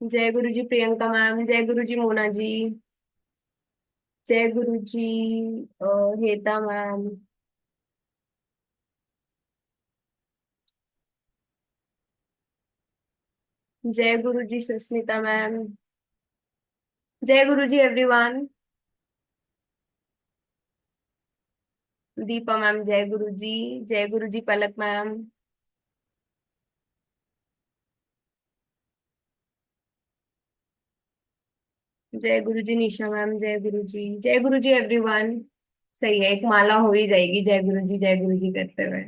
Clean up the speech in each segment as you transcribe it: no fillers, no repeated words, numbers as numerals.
जय गुरु जी प्रियंका मैम, जय गुरु जी मोना जी, जय गुरु जी हेता मैम, जय गुरु जी सुस्मिता मैम, जय गुरु जी एवरीवन, दीपा मैम, जय गुरु जी, जय गुरु जी पलक मैम, जय गुरु जी निशा मैम, जय गुरु जी एवरीवन। सही है, एक माला हो ही जाएगी जय गुरु जी करते हुए,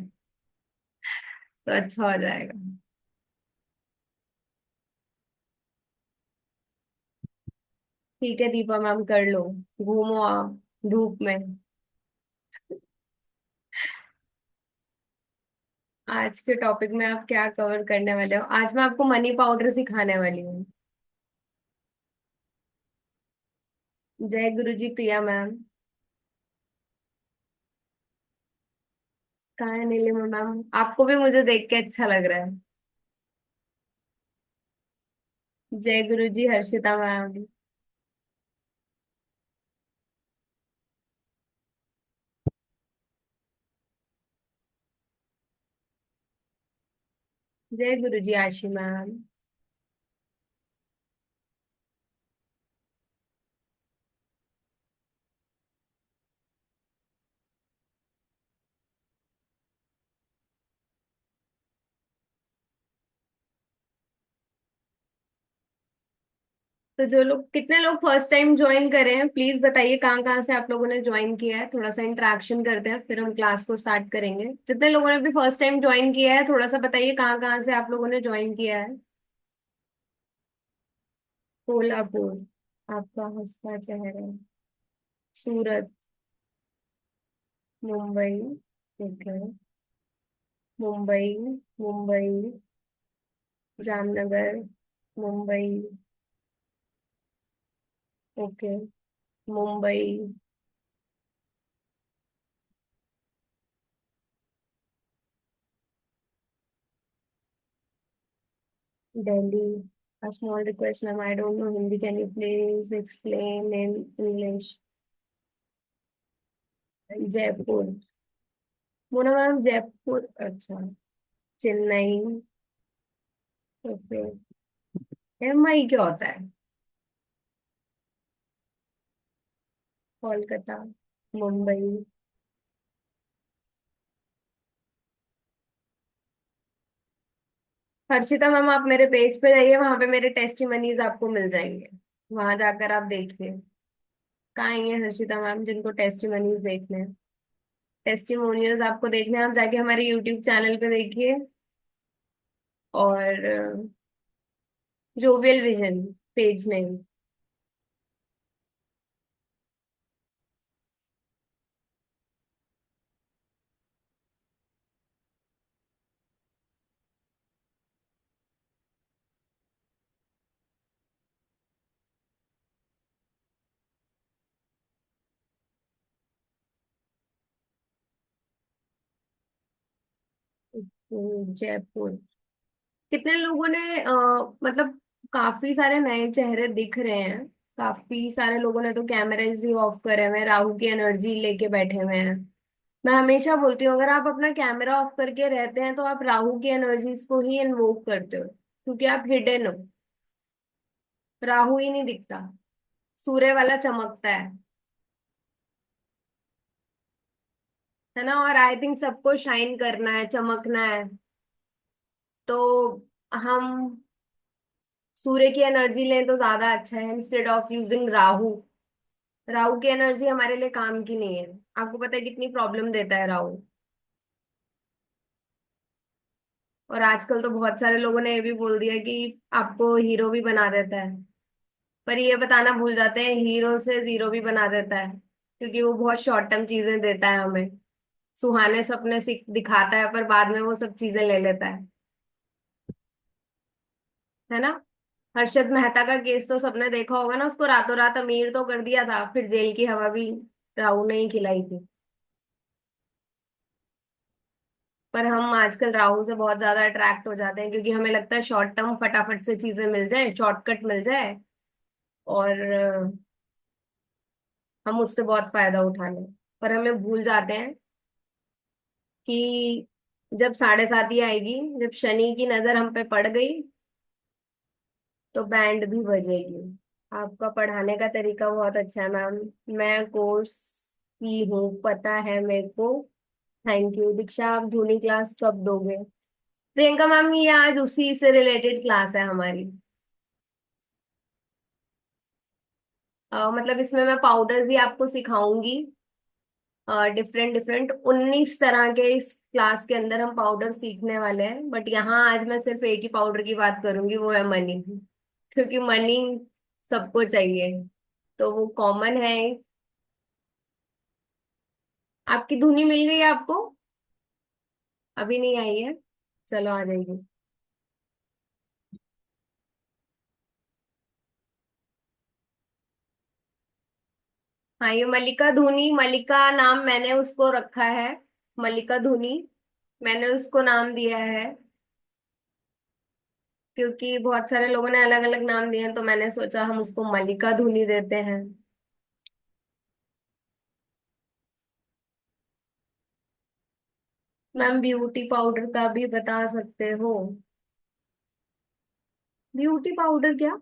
तो अच्छा हो जाएगा। ठीक है दीपा मैम, कर लो, घूमो आप धूप में। आज के टॉपिक में आप क्या कवर करने वाले हो? आज मैं आपको मनी पाउडर सिखाने वाली हूँ। जय गुरु जी प्रिया मैम। कहाँ है नीलिमा मैम? आपको भी मुझे देख के अच्छा लग रहा है। जय गुरु जी हर्षिता मैम। जय गुरु जी आशी मैम। तो जो लोग, कितने लोग फर्स्ट टाइम ज्वाइन करे हैं, प्लीज बताइए कहाँ कहाँ से आप लोगों ने ज्वाइन किया है। थोड़ा सा इंटरेक्शन करते हैं, फिर हम क्लास को स्टार्ट करेंगे। जितने लोगों ने भी फर्स्ट टाइम ज्वाइन किया है, थोड़ा सा बताइए कहाँ कहाँ से आप लोगों ने ज्वाइन किया है। कोल्हापुर, आपका हंसता चेहरा। सूरत, मुंबई, ठीक है, Mumbai, Mumbai, Jamnagar, Mumbai, okay, Mumbai, Delhi. A small request, ma'am. I don't know Hindi. Can you please explain in English? Jaipur, Mona ma'am Jaipur, अच्छा। चेन्नई, ओके। एम आई क्या होता है? कोलकाता, मुंबई। हर्षिता मैम, आप मेरे पेज पे जाइए, वहां पे मेरे टेस्टिमनीज आपको मिल जाएंगे। वहां जाकर आप देखिए। कहाँ है ये हर्षिता मैम जिनको टेस्टिमनीज देखने हैं? टेस्टिमोनियल्स आपको देखने हैं, आप जाके हमारे यूट्यूब चैनल पे देखिए। और जोवियल विजन पेज नहीं। जयपुर। कितने लोगों ने मतलब काफी सारे नए चेहरे दिख रहे हैं। काफी सारे लोगों ने तो कैमराज ही ऑफ करे हुए हैं, राहु की एनर्जी लेके बैठे हुए हैं। मैं हमेशा बोलती हूँ, अगर आप अपना कैमरा ऑफ करके रहते हैं तो आप राहु की एनर्जीज को ही इन्वोक करते हो, क्योंकि आप हिडन हो। राहु ही नहीं दिखता, सूर्य वाला चमकता है ना। और आई थिंक सबको शाइन करना है, चमकना है। तो हम सूर्य की एनर्जी लें तो ज्यादा अच्छा है, instead of using Rahu. Rahu की एनर्जी हमारे लिए काम की नहीं है। आपको पता है कितनी प्रॉब्लम देता है राहु। और आजकल तो बहुत सारे लोगों ने ये भी बोल दिया कि आपको हीरो भी बना देता है। पर ये बताना भूल जाते हैं, हीरो से जीरो भी बना देता है, क्योंकि वो बहुत शॉर्ट टर्म चीजें देता है हमें। सुहाने सपने दिखाता है, पर बाद में वो सब चीजें ले लेता है ना। हर्षद मेहता का केस तो सबने देखा होगा ना, उसको रातों रात अमीर तो कर दिया था, फिर जेल की हवा भी राहु ने ही खिलाई थी। पर हम आजकल राहु से बहुत ज्यादा अट्रैक्ट हो जाते हैं, क्योंकि हमें लगता है शॉर्ट टर्म फटाफट से चीजें मिल जाए, शॉर्टकट मिल जाए, और हम उससे बहुत फायदा उठा लें। पर हमें भूल जाते हैं कि जब 7:30 आएगी, जब शनि की नजर हम पे पड़ गई, तो बैंड भी बजेगी। आपका पढ़ाने का तरीका बहुत अच्छा है मैम। मैं कोर्स की हूँ, पता है मेरे को। थैंक यू दीक्षा। आप धुनी क्लास कब दोगे? प्रियंका मैम, ये आज उसी से रिलेटेड क्लास है हमारी। मतलब इसमें मैं पाउडर्स ही आपको सिखाऊंगी। डिफरेंट डिफरेंट 19 तरह के इस क्लास के अंदर हम पाउडर सीखने वाले हैं, बट यहाँ आज मैं सिर्फ एक ही पाउडर की बात करूंगी, वो है मनी। क्योंकि मनी सबको चाहिए, तो वो कॉमन है। आपकी धुनी मिल गई आपको? अभी नहीं आई है? चलो आ जाएगी। हाँ, ये मल्लिका धुनी, मल्लिका नाम मैंने उसको रखा है। मल्लिका धुनी मैंने उसको नाम दिया है, क्योंकि बहुत सारे लोगों ने अलग अलग नाम दिए हैं, तो मैंने सोचा हम उसको मल्लिका धुनी देते हैं। मैम ब्यूटी पाउडर का भी बता सकते हो? ब्यूटी पाउडर क्या?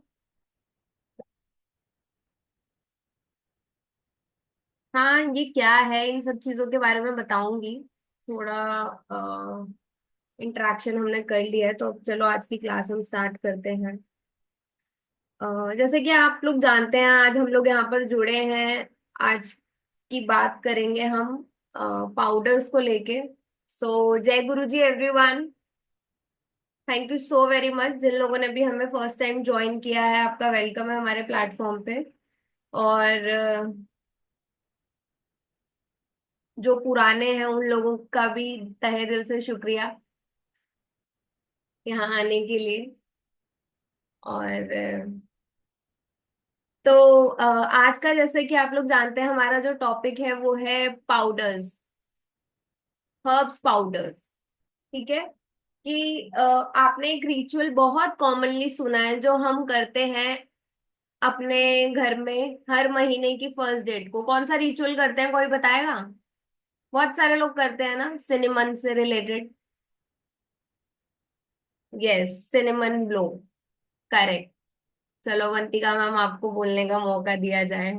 हाँ, ये क्या है, इन सब चीजों के बारे में बताऊंगी। थोड़ा इंटरेक्शन हमने कर लिया है, तो अब चलो आज की क्लास हम स्टार्ट करते हैं। जैसे कि आप लोग जानते हैं, आज हम लोग यहाँ पर जुड़े हैं। आज की बात करेंगे हम पाउडर्स को लेके। सो जय गुरु जी everyone. Thank you so very much, जिन लोगों ने भी हमें फर्स्ट टाइम ज्वाइन किया है, आपका वेलकम है हमारे प्लेटफॉर्म पे। और जो पुराने हैं उन लोगों का भी तहे दिल से शुक्रिया यहाँ आने के लिए। और तो आज का, जैसे कि आप लोग जानते हैं, हमारा जो टॉपिक है वो है पाउडर्स, हर्ब्स पाउडर्स। ठीक है? कि आपने एक रिचुअल बहुत कॉमनली सुना है जो हम करते हैं अपने घर में हर महीने की फर्स्ट डेट को। कौन सा रिचुअल करते हैं, कोई बताएगा? बहुत सारे लोग करते हैं ना, सिनेमन से related. Yes, cinnamon blow. Correct. चलो अवंतिका मैम, आपको बोलने का मौका दिया जाए।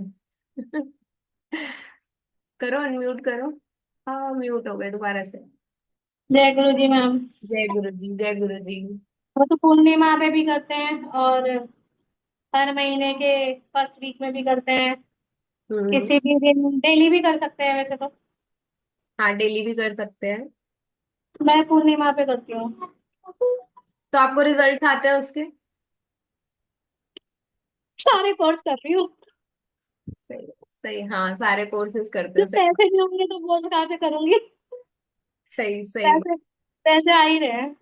करो, अनम्यूट करो। हाँ, म्यूट हो गए दोबारा से। जय गुरु जी मैम। जय गुरु जी, जय गुरु जी। वो तो पूर्णिमा पे भी करते हैं और हर महीने के फर्स्ट वीक में भी करते हैं। हम्म। किसी भी दिन डेली भी कर सकते हैं वैसे तो। हाँ, डेली भी कर सकते हैं। मैं पूर्णिमा पे करती हूँ। तो आपको रिजल्ट आते हैं उसके? सारे कोर्स कर रही हूँ। सही। सही, हाँ, सारे कोर्सेज करते हो, जब सही। पैसे नहीं होंगे तो कोर्स कहाँ से करूंगी। सही सही। पैसे पैसे आ ही रहे हैं।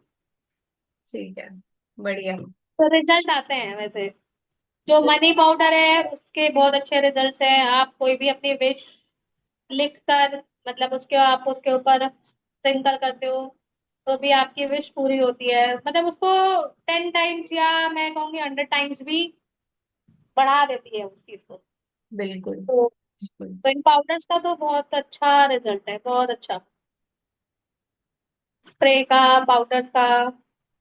ठीक है, बढ़िया। तो रिजल्ट आते हैं वैसे। जो मनी पाउडर है उसके बहुत अच्छे रिजल्ट्स हैं। आप कोई भी अपनी विश लिख कर, मतलब उसके आप उसके ऊपर स्प्रिंकल करते हो तो भी आपकी विश पूरी होती है। मतलब उसको 10 टाइम्स या मैं कहूंगी 100 टाइम्स भी बढ़ा देती है उस चीज को। बिल्कुल तो बिल्कुल। इन पाउडर्स का तो बहुत अच्छा रिजल्ट है, बहुत अच्छा। स्प्रे का, पाउडर्स का,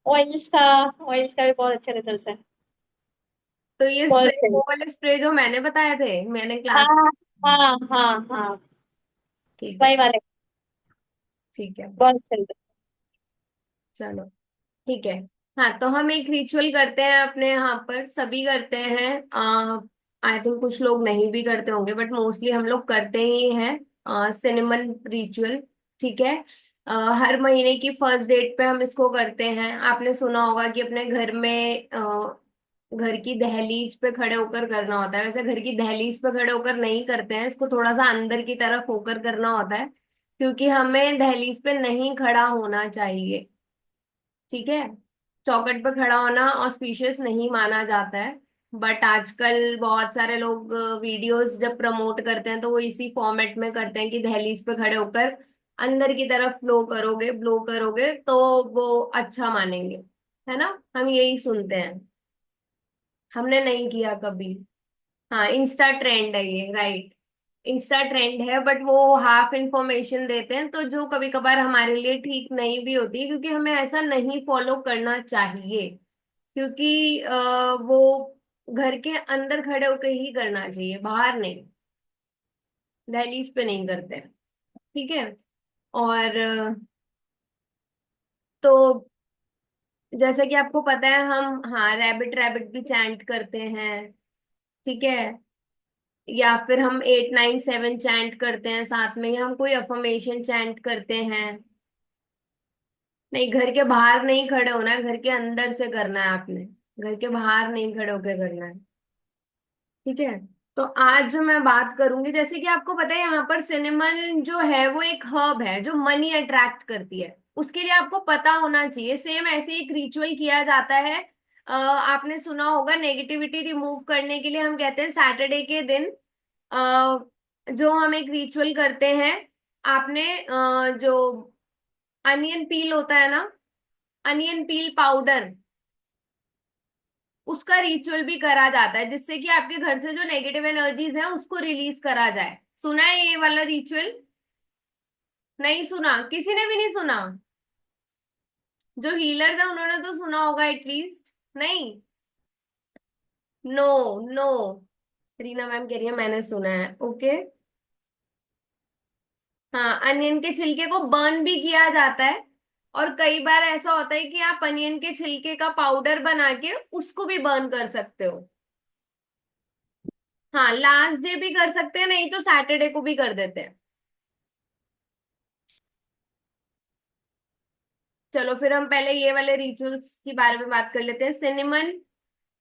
ऑयल्स का। ऑयल्स का भी बहुत अच्छे रिजल्ट है। तो ये बहुत स्प्रे, अच्छे। वो वाले स्प्रे जो मैंने बताए थे, मैंने क्लास। हाँ हाँ हाँ हाँ। ठीक है। वही वाले। ठीक है। बहुत अच्छे result। चलो, ठीक है। हाँ, तो हम एक रिचुअल करते हैं अपने यहाँ पर, सभी करते हैं। आई थिंक कुछ लोग नहीं भी करते होंगे, बट मोस्टली हम लोग करते ही हैं सिनेमन रिचुअल। ठीक है? हर महीने की फर्स्ट डेट पे हम इसको करते हैं। आपने सुना होगा कि अपने घर में घर की दहलीज पे खड़े होकर करना होता है। वैसे घर की दहलीज पे खड़े होकर नहीं करते हैं इसको, थोड़ा सा अंदर की तरफ होकर करना होता है, क्योंकि हमें दहलीज पे नहीं खड़ा होना चाहिए। ठीक है? चौखट पे खड़ा होना ऑस्पिशियस नहीं माना जाता है। बट आजकल बहुत सारे लोग वीडियोस जब प्रमोट करते हैं, तो वो इसी फॉर्मेट में करते हैं कि दहलीज पे खड़े होकर अंदर की तरफ फ्लो करोगे, ब्लो करोगे तो वो अच्छा मानेंगे, है ना। हम यही सुनते हैं। हमने नहीं किया कभी। हाँ, इंस्टा ट्रेंड है ये, राइट। इंस्टा ट्रेंड है, बट वो हाफ इंफॉर्मेशन देते हैं, तो जो कभी कभार हमारे लिए ठीक नहीं भी होती है, क्योंकि हमें ऐसा नहीं फॉलो करना चाहिए। क्योंकि वो घर के अंदर खड़े होकर ही करना चाहिए, बाहर नहीं। दहलीज पे नहीं करते हैं, ठीक है। और तो जैसे कि आपको पता है, हम हाँ रैबिट रैबिट भी चैंट करते हैं, ठीक है। या फिर हम 8 9 7 चैंट करते हैं साथ में, या हम कोई अफर्मेशन चैंट करते हैं। नहीं, घर के बाहर नहीं खड़े होना है, घर के अंदर से करना है आपने। घर के बाहर नहीं खड़े होके करना है, ठीक है। तो आज जो मैं बात करूंगी, जैसे कि आपको पता है यहाँ पर सिनेमन जो है वो एक हब है जो मनी अट्रैक्ट करती है। उसके लिए आपको पता होना चाहिए। सेम ऐसे एक रिचुअल किया जाता है। आपने सुना होगा, नेगेटिविटी रिमूव करने के लिए हम कहते हैं सैटरडे के दिन जो हम एक रिचुअल करते हैं। आपने जो अनियन पील होता है ना, अनियन पील पाउडर, उसका रिचुअल भी करा जाता है, जिससे कि आपके घर से जो नेगेटिव एनर्जीज है उसको रिलीज करा जाए। सुना है ये वाला रिचुअल? नहीं सुना? किसी ने भी नहीं सुना? जो हीलर्स है उन्होंने तो सुना होगा एटलीस्ट। नहीं? No, no. रीना मैम कह रही है मैंने सुना है, ओके। हाँ, अनियन के छिलके को बर्न भी किया जाता है। और कई बार ऐसा होता है कि आप अनियन के छिलके का पाउडर बना के उसको भी बर्न कर सकते हो। हाँ, लास्ट डे भी कर सकते हैं, नहीं तो सैटरडे को भी कर देते हैं। चलो फिर हम पहले ये वाले रिचुअल्स के बारे में बात कर लेते हैं। सिनेमन,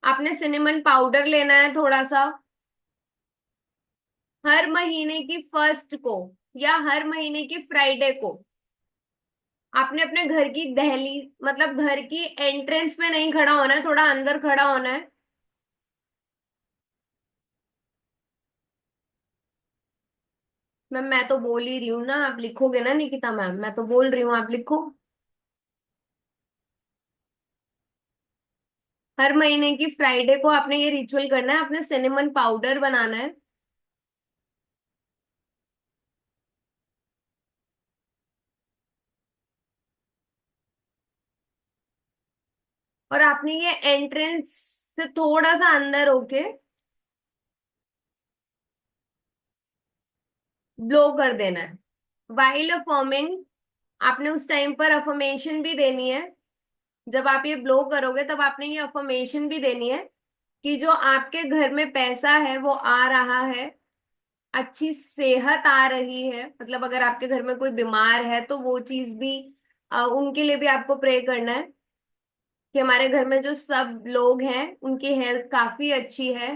आपने सिनेमन पाउडर लेना है थोड़ा सा। हर महीने की फर्स्ट को या हर महीने की फ्राइडे को आपने अपने घर की दहली, मतलब घर की एंट्रेंस में नहीं खड़ा होना है, थोड़ा अंदर खड़ा होना है। मैम मैं तो बोल ही रही हूँ ना, आप लिखोगे ना निकिता मैम, मैं तो बोल रही हूँ आप लिखो। हर महीने की फ्राइडे को आपने ये रिचुअल करना है, आपने सिनेमन पाउडर बनाना है। और आपने ये एंट्रेंस से थोड़ा सा अंदर होके ब्लो कर देना है, वाइल अफर्मिंग। आपने उस टाइम पर अफर्मेशन भी देनी है। जब आप ये ब्लो करोगे तब आपने ये अफर्मेशन भी देनी है कि जो आपके घर में पैसा है वो आ रहा है, अच्छी सेहत आ रही है। मतलब अगर आपके घर में कोई बीमार है तो वो चीज भी, उनके लिए भी आपको प्रे करना है कि हमारे घर में जो सब लोग हैं उनकी हेल्थ काफी अच्छी है।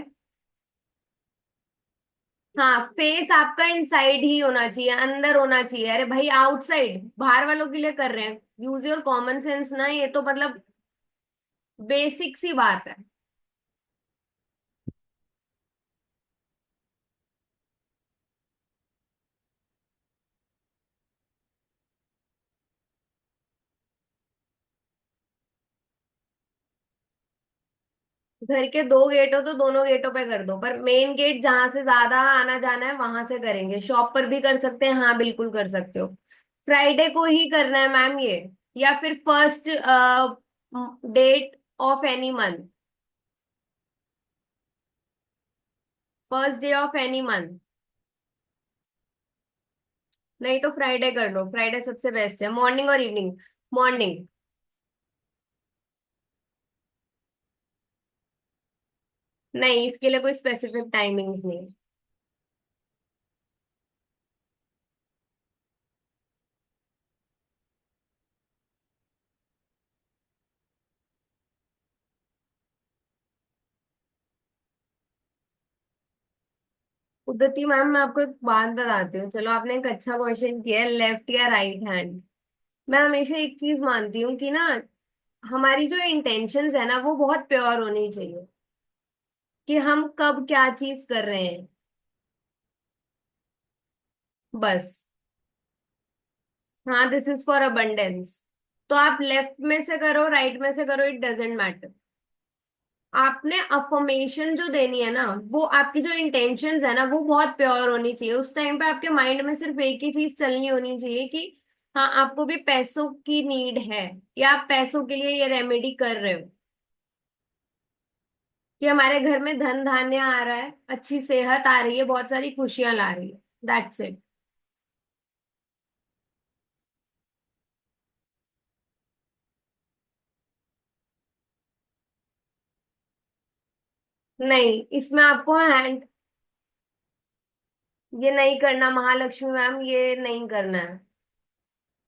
हाँ, फेस आपका इनसाइड ही होना चाहिए, अंदर होना चाहिए। अरे भाई, आउटसाइड बाहर वालों के लिए कर रहे हैं। यूज योर कॉमन सेंस ना, ये तो मतलब बेसिक सी बात है। घर के 2 गेट हो तो दोनों गेटों पे कर दो, पर मेन गेट जहां से ज्यादा आना जाना है वहां से करेंगे। शॉप पर भी कर सकते हैं, हाँ बिल्कुल कर सकते हो। फ्राइडे को ही करना है मैम ये, या फिर first date of any month, first day of any month. नहीं तो फ्राइडे कर लो, फ्राइडे सबसे बेस्ट है, मॉर्निंग और इवनिंग। मॉर्निंग। नहीं, इसके लिए कोई स्पेसिफिक टाइमिंग्स नहीं। उदती मैम, मैं आपको एक बात बताती हूँ। चलो, आपने एक अच्छा क्वेश्चन किया है, लेफ्ट या राइट हैंड। मैं हमेशा एक चीज मानती हूँ कि ना, हमारी जो इंटेंशंस है ना वो बहुत प्योर होनी चाहिए, कि हम कब क्या चीज कर रहे हैं, बस। हाँ, दिस इज फॉर अबंडेंस। तो आप लेफ्ट में से करो, राइट में से करो, इट डजेंट मैटर। आपने अफर्मेशन जो देनी है ना, वो आपकी जो इंटेंशंस है ना, वो बहुत प्योर होनी चाहिए। उस टाइम पे आपके माइंड में सिर्फ एक ही चीज चलनी होनी चाहिए कि हाँ, आपको भी पैसों की नीड है, या आप पैसों के लिए ये रेमेडी कर रहे हो कि हमारे घर में धन धान्य आ रहा है, अच्छी सेहत आ रही है, बहुत सारी खुशियां ला रही है। That's it. नहीं, इसमें आपको हैंड, ये नहीं करना महालक्ष्मी मैम, ये नहीं करना है।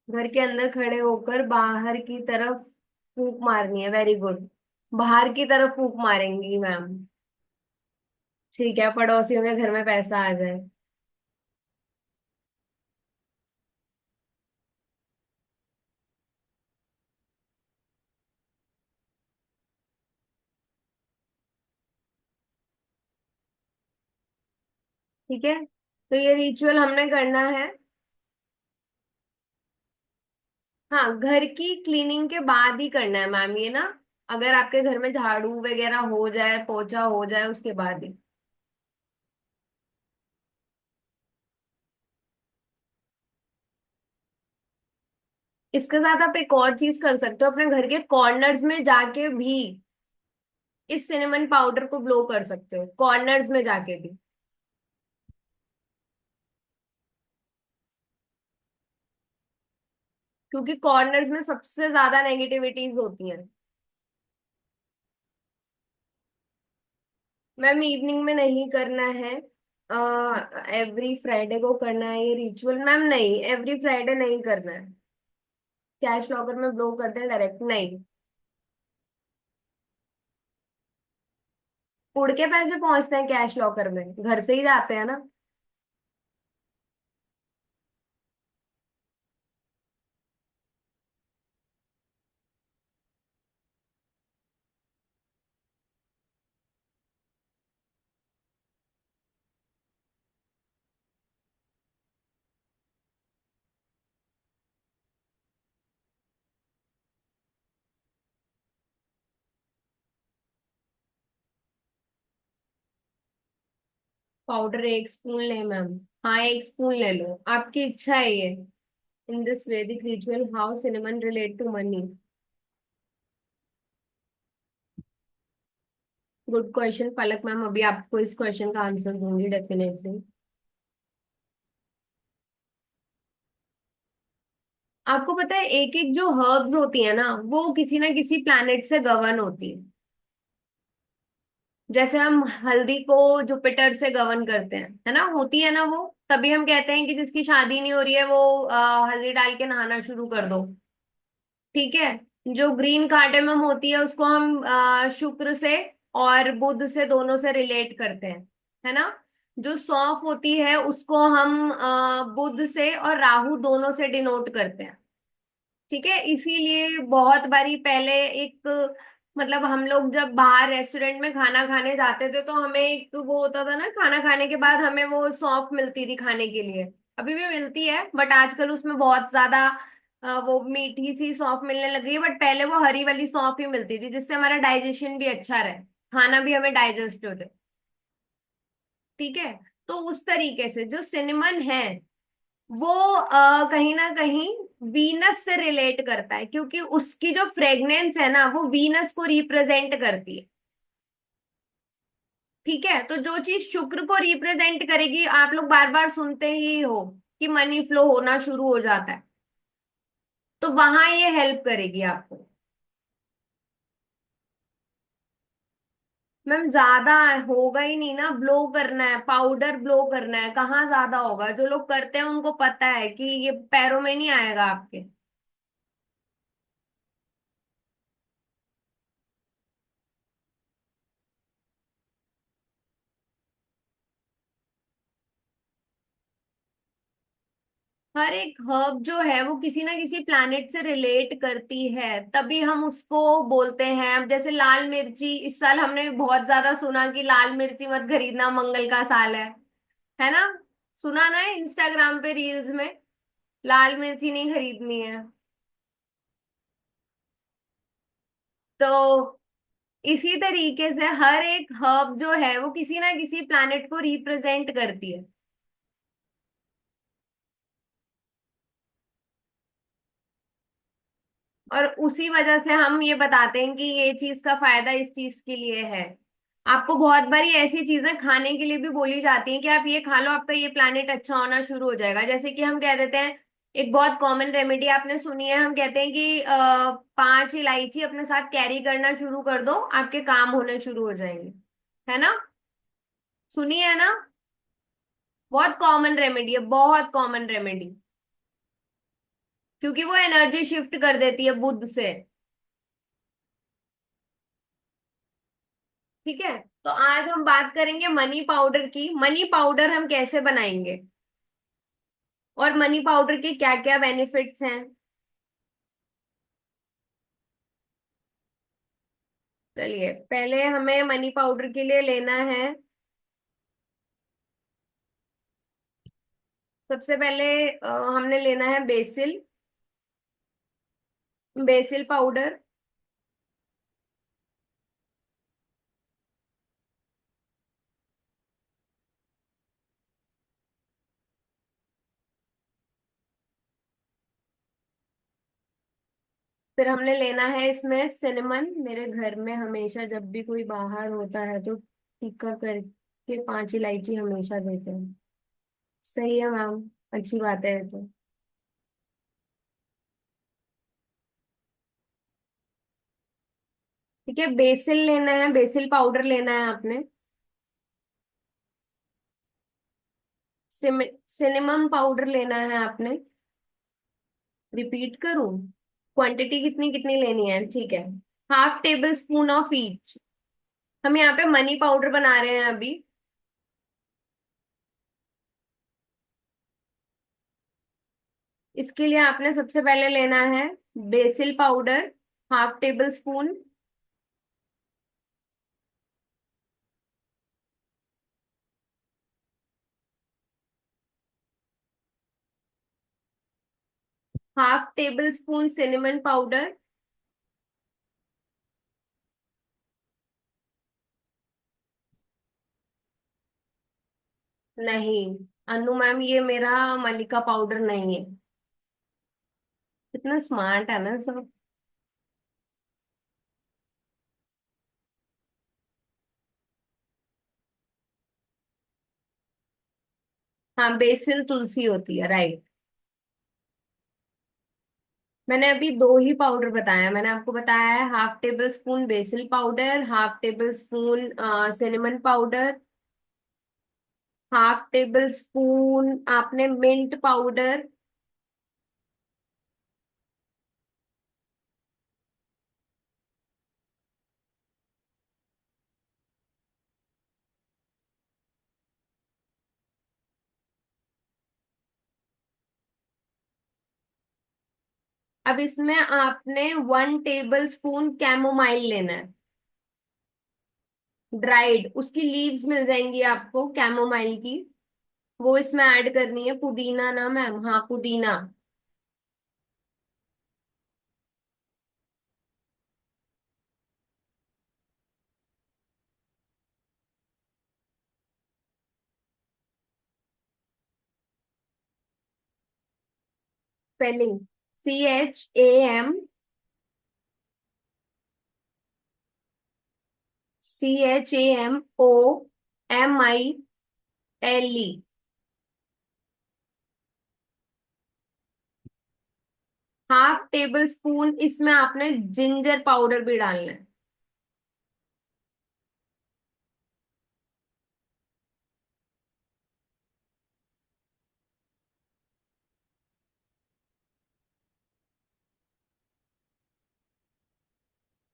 घर के अंदर खड़े होकर बाहर की तरफ फूंक मारनी है। Very good. बाहर की तरफ फूंक मारेंगी मैम। ठीक है, पड़ोसियों के घर में पैसा आ जाए। ठीक है, तो ये रिचुअल हमने करना है। हाँ, घर की क्लीनिंग के बाद ही करना है मैम ये ना। अगर आपके घर में झाड़ू वगैरह हो जाए, पोछा हो जाए, उसके बाद ही। इसके साथ आप एक और चीज कर सकते हो, अपने घर के कॉर्नर्स में जाके भी इस सिनेमन पाउडर को ब्लो कर सकते हो, कॉर्नर्स में जाके भी। क्योंकि कॉर्नर्स में सबसे ज्यादा नेगेटिविटीज होती हैं। मैम इवनिंग में नहीं करना है, एवरी फ्राइडे को करना है ये रिचुअल मैम। नहीं, एवरी फ्राइडे नहीं करना है। कैश लॉकर में ब्लो करते हैं डायरेक्ट, नहीं। उड़ के पैसे पहुंचते हैं कैश लॉकर में, घर से ही जाते हैं ना। पाउडर 1 स्पून ले मैम। हाँ, 1 स्पून ले लो, आपकी इच्छा है ये। In this Vedic ritual how cinnamon relate to money. Good question Palak ma'am, अभी आपको इस क्वेश्चन का आंसर दूंगी डेफिनेटली। आपको पता है, एक एक जो हर्ब्स होती है ना, वो किसी ना किसी प्लैनेट से गवर्न होती है। जैसे हम हल्दी को जुपिटर से गवर्न करते हैं, है ना, होती है ना वो। तभी हम कहते हैं कि जिसकी शादी नहीं हो रही है वो हल्दी डाल के नहाना शुरू कर दो। ठीक है। जो ग्रीन कार्डेमम होती है उसको हम शुक्र से और बुध से, दोनों से रिलेट करते हैं, है ना। जो सौंफ होती है उसको हम बुध से और राहु दोनों से डिनोट करते हैं। ठीक है, इसीलिए बहुत बारी पहले एक, मतलब हम लोग जब बाहर रेस्टोरेंट में खाना खाने जाते थे तो हमें एक वो होता था ना, खाना खाने के बाद हमें वो सौंफ मिलती थी खाने के लिए। अभी भी मिलती है बट आजकल उसमें बहुत ज्यादा वो मीठी सी सौंफ मिलने लग गई है, बट पहले वो हरी वाली सौंफ ही मिलती थी, जिससे हमारा डाइजेशन भी अच्छा रहे, खाना भी हमें डाइजेस्ट हो जाए। ठीक है। तो उस तरीके से जो सिनेमन है वो कहीं ना कहीं वीनस से रिलेट करता है, क्योंकि उसकी जो फ्रेग्रेंस है ना, वो वीनस को रिप्रेजेंट करती है। ठीक है, तो जो चीज शुक्र को रिप्रेजेंट करेगी, आप लोग बार बार सुनते ही हो कि मनी फ्लो होना शुरू हो जाता है, तो वहां ये हेल्प करेगी आपको। मैम ज्यादा होगा ही नहीं ना, ब्लो करना है, पाउडर ब्लो करना है, कहाँ ज्यादा होगा। जो लोग करते हैं उनको पता है कि ये पैरों में नहीं आएगा आपके। हर एक हर्ब जो है वो किसी ना किसी प्लैनेट से रिलेट करती है, तभी हम उसको बोलते हैं। अब जैसे लाल मिर्ची, इस साल हमने बहुत ज्यादा सुना कि लाल मिर्ची मत खरीदना, मंगल का साल है ना। सुना ना इंस्टाग्राम पे रील्स में। लाल मिर्ची नहीं खरीदनी है। तो इसी तरीके से हर एक हर्ब जो है वो किसी ना किसी प्लैनेट को रिप्रेजेंट करती है। और उसी वजह से हम ये बताते हैं कि ये चीज का फायदा इस चीज के लिए है। आपको बहुत बारी ऐसी चीजें खाने के लिए भी बोली जाती हैं कि आप ये खा लो, आपका ये प्लैनेट अच्छा होना शुरू हो जाएगा। जैसे कि हम कह देते हैं, एक बहुत कॉमन रेमेडी आपने सुनी है, हम कहते हैं कि 5 इलायची अपने साथ कैरी करना शुरू कर दो, आपके काम होने शुरू हो जाएंगे। है ना? सुनी है ना? बहुत कॉमन रेमेडी है, बहुत कॉमन रेमेडी। क्योंकि वो एनर्जी शिफ्ट कर देती है बुध से। ठीक है। तो आज हम बात करेंगे मनी पाउडर की। मनी पाउडर हम कैसे बनाएंगे और मनी पाउडर के क्या क्या बेनिफिट्स हैं। चलिए, पहले हमें मनी पाउडर के लिए लेना है, सबसे पहले हमने लेना है बेसिल। BECIL powder. फिर हमने लेना है इसमें सिनेमन। मेरे घर में हमेशा जब भी कोई बाहर होता है तो टिक्का करके 5 इलायची हमेशा देते हैं। सही है मैम, अच्छी बात है ये तो। ठीक है, बेसिल लेना है, बेसिल पाउडर लेना है आपने। सिनेमम पाउडर लेना है आपने। रिपीट करूं? क्वांटिटी कितनी कितनी लेनी है, ठीक है। ½ टेबल स्पून ऑफ ईच। हम यहाँ पे मनी पाउडर बना रहे हैं अभी। इसके लिए आपने सबसे पहले लेना है BECIL powder, ½ table spoon. ½ table spoon cinnamon powder. नहीं, अनु मैम, ये मेरा मलिका पाउडर नहीं है। कितना स्मार्ट है ना सब। हाँ, बेसिल तुलसी होती है, राइट। मैंने अभी दो ही पाउडर बताया। मैंने आपको बताया है ½ table spoon BECIL powder, ½ table spoon cinnamon powder, ½ table spoon आपने मिंट पाउडर। अब इसमें आपने 1 टेबल स्पून कैमोमाइल लेना है, ड्राइड। उसकी लीव्स मिल जाएंगी आपको कैमोमाइल की, वो इसमें ऐड करनी है। पुदीना ना मैम, हाँ पुदीना। Spelling CHAMOMILE। ½ टेबल स्पून इसमें आपने जिंजर पाउडर भी डालना है।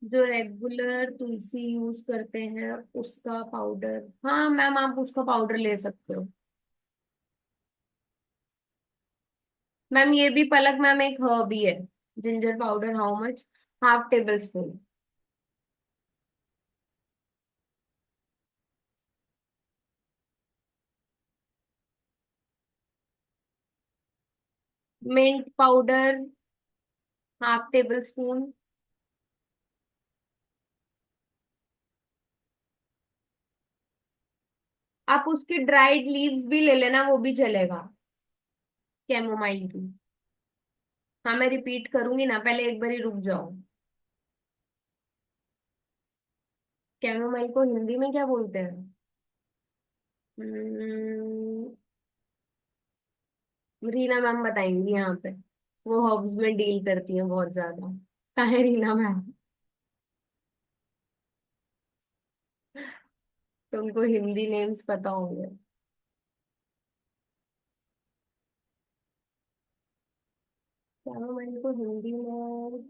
जो रेगुलर तुलसी यूज करते हैं उसका पाउडर, हाँ मैम आप उसका पाउडर ले सकते हो। मैम ये भी पलक मैम एक हर्ब ही है। Ginger powder how much? ½ tablespoon. Mint powder ½ tablespoon. आप उसकी ड्राइड लीव्स भी ले लेना, वो भी चलेगा, कैमोमाइल की। हाँ मैं रिपीट करूंगी ना, पहले एक बार ही रुक जाओ। कैमोमाइल को हिंदी में क्या बोलते हैं? हम्म, रीना मैम बताएंगी यहाँ पे। वो हर्ब्स में डील करती हैं बहुत ज्यादा। कहाँ है रीना मैम? तो उनको हिंदी नेम्स पता होंगे। कैमोमाइल को हिंदी में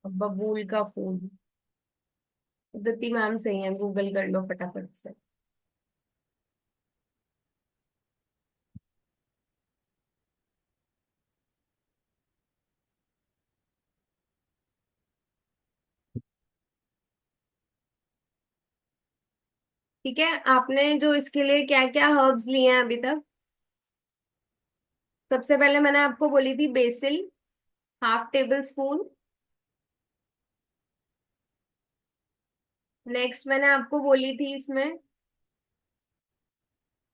बबूल का फूल। उदती मैम सही है, गूगल कर लो फटाफट से। ठीक है, आपने जो इसके लिए क्या क्या हर्ब्स लिए हैं अभी तक? सबसे पहले मैंने आपको बोली थी बेसिल, ½ टेबल स्पून। नेक्स्ट मैंने आपको बोली थी इसमें,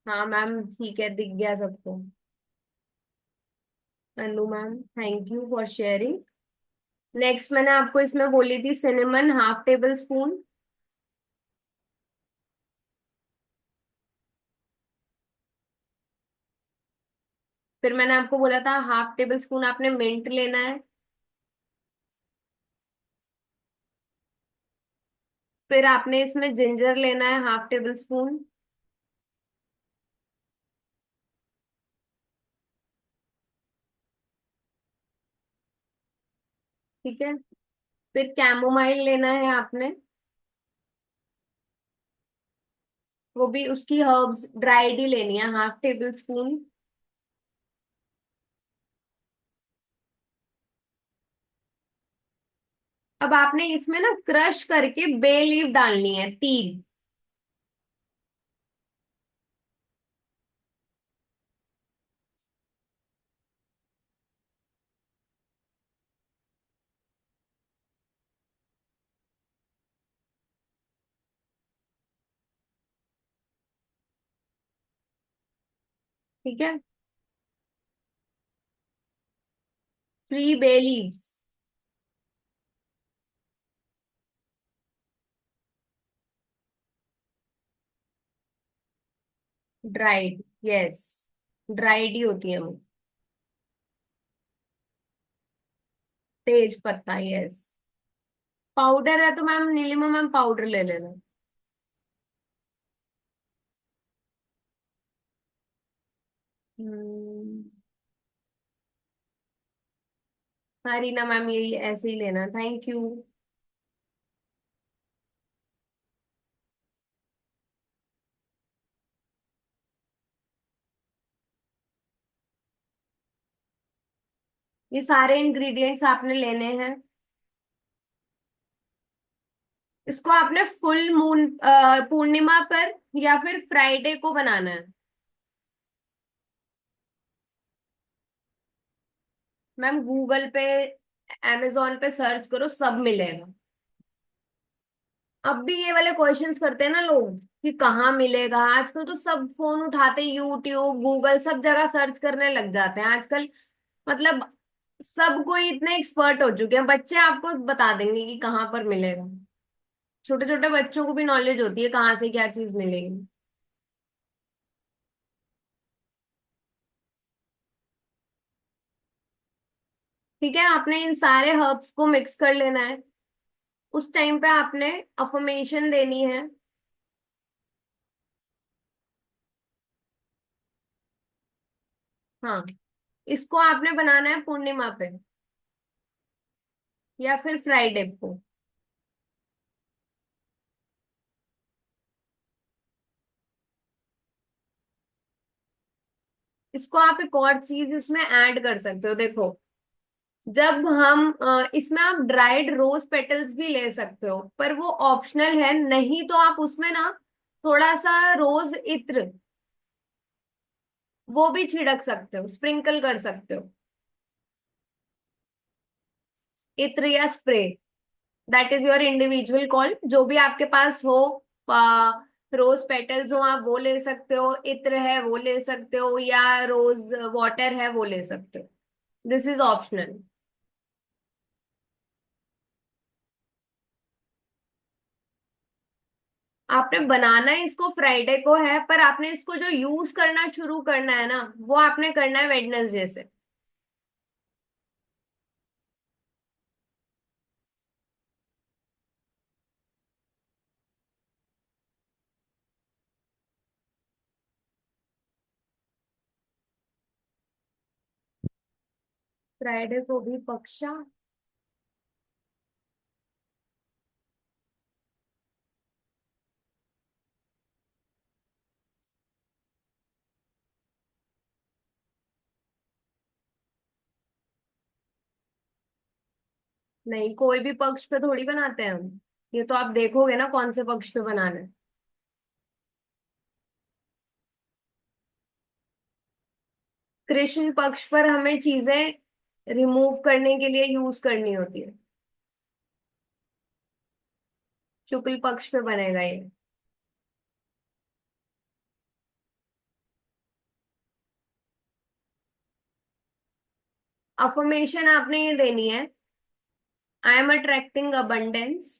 हाँ मैम ठीक है, दिख गया सबको। Anu ma'am, thank you for sharing. Next मैंने आपको इसमें बोली थी सिनेमन ½ टेबल स्पून। फिर मैंने आपको बोला था ½ टेबल स्पून आपने मिंट लेना है। फिर आपने इसमें जिंजर लेना है ½ टेबल स्पून। ठीक है। फिर कैमोमाइल लेना है आपने, वो भी उसकी हर्ब्स ड्राइड ही लेनी है ½ टेबल स्पून। अब आपने इसमें ना क्रश करके बे लीफ डालनी है 3। ठीक है, 3 bay leaves. Dried, yes, dried ही होती है वो। तेज पत्ता, यस। पाउडर है तो मैम नीलिमा मैम पाउडर ले लेना। हम्म, हाँ रीना मैम यही ऐसे ही लेना, थैंक यू। ये सारे इंग्रेडिएंट्स आपने लेने हैं। इसको आपने फुल मून पूर्णिमा पर या फिर फ्राइडे को बनाना है। मैम गूगल पे, amazon पे सर्च करो, सब मिलेगा। अब भी ये वाले क्वेश्चंस करते हैं ना लोग कि कहाँ मिलेगा, आजकल तो सब फोन उठाते, यूट्यूब गूगल सब जगह सर्च करने लग जाते हैं आजकल। मतलब सब कोई इतने एक्सपर्ट हो चुके हैं, बच्चे आपको बता देंगे कि कहाँ पर मिलेगा। छोटे छोटे बच्चों को भी नॉलेज होती है कहाँ से क्या चीज मिलेगी। ठीक है, आपने इन सारे हर्ब्स को मिक्स कर लेना है। उस टाइम पे आपने अफर्मेशन देनी है। हाँ, इसको आपने बनाना है पूर्णिमा पे या फिर फ्राइडे को। इसको आप एक और चीज इसमें ऐड कर सकते हो, देखो। जब हम इसमें आप ड्राइड रोज पेटल्स भी ले सकते हो, पर वो ऑप्शनल है, नहीं तो आप उसमें ना थोड़ा सा रोज इत्र वो भी छिड़क सकते हो, स्प्रिंकल कर सकते हो। इत्र या spray, that is your individual call, जो भी आपके पास हो। रोज पेटल्स हो आप वो ले सकते हो, इत्र है वो ले सकते हो, या रोज वाटर है वो ले सकते हो। This is optional. आपने बनाना इसको फ्राइडे को है, पर आपने इसको जो यूज करना शुरू करना है ना, वो आपने करना है वेडनेसडे से। फ्राइडे को भी पक्षा? नहीं, कोई भी पक्ष पे थोड़ी बनाते हैं हम। ये तो आप देखोगे ना कौन से पक्ष पे बनाना है। कृष्ण पक्ष पर हमें चीजें रिमूव करने के लिए यूज करनी होती है। शुक्ल पक्ष पे बनेगा ये। अफर्मेशन आपने ये देनी है, I am attracting abundance.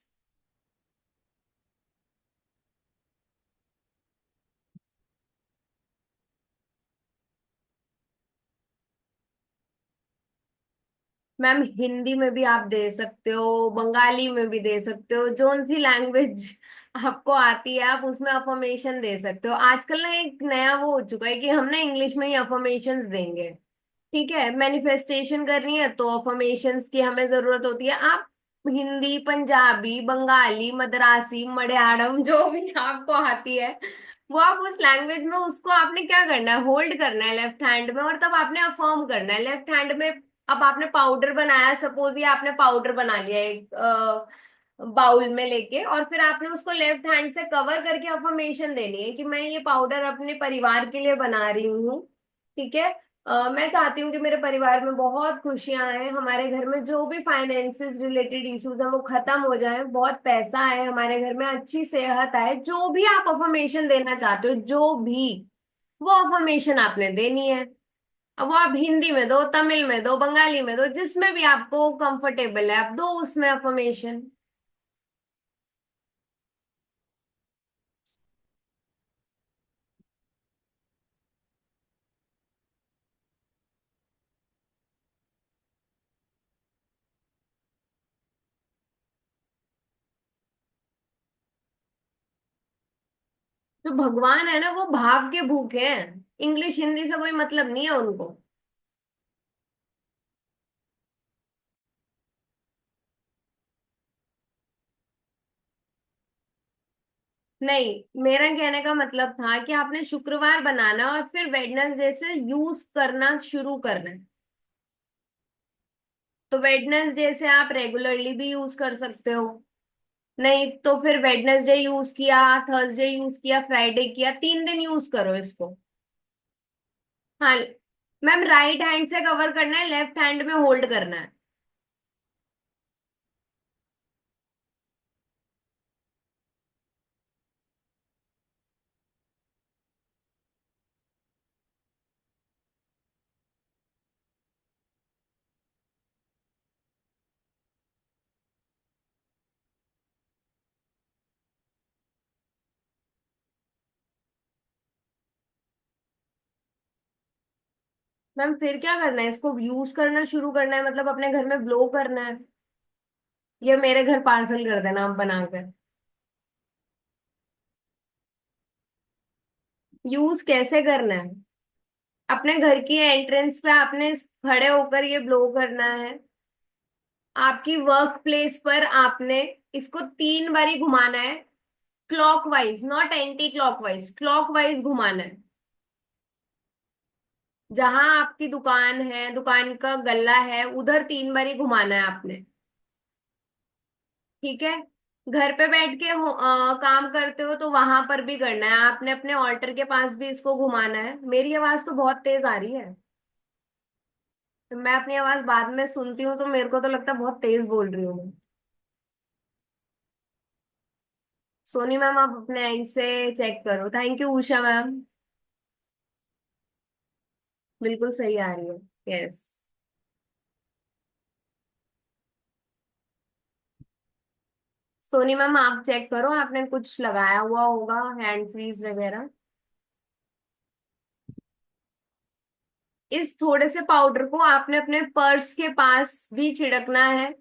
Ma'am Hindi में भी आप दे सकते हो, बंगाली में भी दे सकते हो, जोन सी लैंग्वेज आपको आती है आप उसमें अफर्मेशन दे सकते हो। आजकल ना एक नया वो हो चुका है कि हम ना इंग्लिश में ही अफर्मेशंस देंगे। ठीक है, मैनिफेस्टेशन करनी है तो अफर्मेशंस की हमें जरूरत होती है। आप हिंदी, पंजाबी, बंगाली, मद्रासी, मलयालम जो भी आपको आती है, वो आप उस लैंग्वेज में उसको आपने क्या करना है, होल्ड करना है लेफ्ट हैंड में, और तब आपने अफर्म करना है लेफ्ट हैंड में। अब आपने पाउडर बनाया, सपोज ये आपने पाउडर बना लिया एक बाउल में लेके, और फिर आपने उसको लेफ्ट हैंड से कवर करके अफर्मेशन देनी है कि मैं ये पाउडर अपने परिवार के लिए बना रही हूँ। ठीक है। मैं चाहती हूँ कि मेरे परिवार में बहुत खुशियां आए, हमारे घर में जो भी फाइनेंसिस रिलेटेड इश्यूज है वो खत्म हो जाए, बहुत पैसा आए हमारे घर में, अच्छी सेहत आए, जो भी आप अफर्मेशन देना चाहते हो, जो भी, वो अफर्मेशन आपने देनी है। अब वो आप हिंदी में दो, तमिल में दो, बंगाली में दो, जिसमें भी आपको कंफर्टेबल है आप दो उसमें अफर्मेशन। जो भगवान है ना वो भाव के भूखे हैं, इंग्लिश हिंदी से कोई मतलब नहीं है उनको। नहीं, मेरा कहने का मतलब था कि आपने शुक्रवार बनाना और फिर वेडनेसडे से यूज करना शुरू करना है। तो वेडनेसडे से आप रेगुलरली भी यूज कर सकते हो। नहीं तो फिर वेडनेसडे यूज किया, थर्सडे यूज किया, फ्राइडे किया, 3 दिन यूज करो इसको। हाँ मैम, राइट हैंड से कवर करना है, लेफ्ट हैंड में होल्ड करना है। मैम फिर क्या करना है, इसको यूज करना शुरू करना है, मतलब अपने घर में ब्लो करना है, या मेरे घर पार्सल कर देना आप बनाकर। यूज कैसे करना है? अपने घर की एंट्रेंस पे आपने खड़े होकर ये ब्लो करना है। आपकी वर्क प्लेस पर आपने इसको 3 बारी घुमाना है, clockwise, not anti clockwise, clockwise घुमाना है। जहां आपकी दुकान है, दुकान का गल्ला है, उधर 3 बार ही घुमाना है आपने। ठीक है। घर पे बैठ के काम करते हो तो वहां पर भी करना है आपने, अपने ऑल्टर के पास भी इसको घुमाना है। मेरी आवाज तो बहुत तेज आ रही है। मैं अपनी आवाज बाद में सुनती हूँ तो मेरे को तो लगता है बहुत तेज बोल रही हूँ मैं। सोनी मैम, आप अपने एंड से चेक करो। Thank you Usha ma'am. बिल्कुल सही आ रही है। यस। सोनी मैम, आप चेक करो, आपने कुछ लगाया हुआ होगा, हैंड फ्रीज वगैरह। इस थोड़े से पाउडर को आपने अपने पर्स के पास भी छिड़कना है।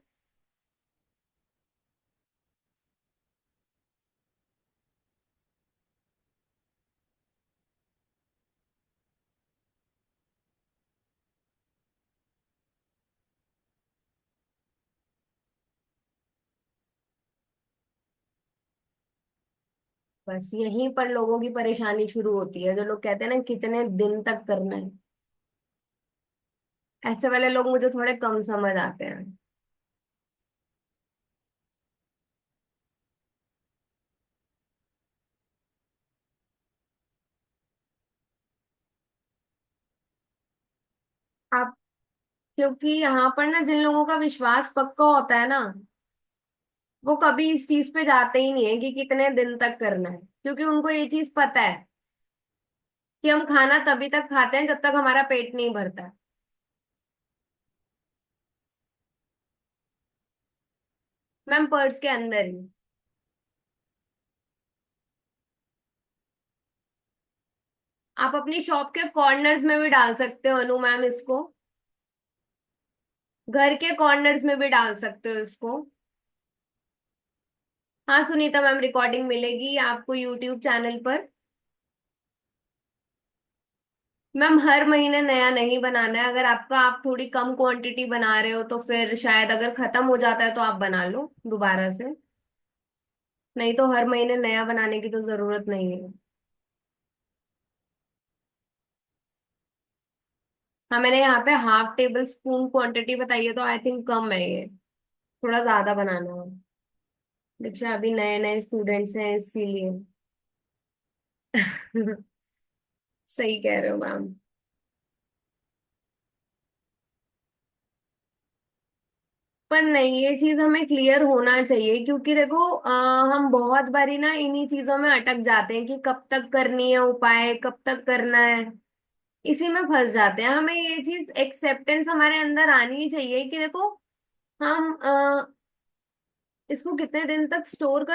बस यहीं पर लोगों की परेशानी शुरू होती है, जो लोग कहते हैं ना कितने दिन तक करना है। ऐसे वाले लोग मुझे थोड़े कम समझ आते हैं। आप, क्योंकि यहाँ पर ना जिन लोगों का विश्वास पक्का होता है ना, वो कभी इस चीज पे जाते ही नहीं है कि कितने दिन तक करना है, क्योंकि उनको ये चीज पता है कि हम खाना तभी तक खाते हैं जब तक हमारा पेट नहीं भरता। मैम, पर्स के अंदर ही। आप अपनी शॉप के कॉर्नर्स में भी डाल सकते हो अनु मैम इसको। घर के कॉर्नर्स में भी डाल सकते हो इसको। हाँ सुनीता मैम, रिकॉर्डिंग मिलेगी आपको यूट्यूब चैनल पर। मैम, हर महीने नया नहीं बनाना है। अगर आपका, आप थोड़ी कम क्वांटिटी बना रहे हो तो फिर शायद अगर खत्म हो जाता है तो आप बना लो दोबारा से। नहीं तो हर महीने नया बनाने की तो जरूरत नहीं है। हाँ, मैंने यहाँ पे ½ टेबल स्पून क्वांटिटी बताई है, तो आई थिंक कम है ये। थोड़ा ज्यादा बनाना है। दीक्षा, अभी नए नए स्टूडेंट्स हैं इसीलिए। सही कह रहे हो मैम। पर नहीं, ये चीज हमें क्लियर होना चाहिए, क्योंकि देखो हम बहुत बारी ना इन्हीं चीजों में अटक जाते हैं कि कब तक करनी है उपाय, कब तक करना है। इसी में फंस जाते हैं। हमें ये चीज एक्सेप्टेंस हमारे अंदर आनी ही चाहिए कि देखो, हम इसको कितने दिन तक स्टोर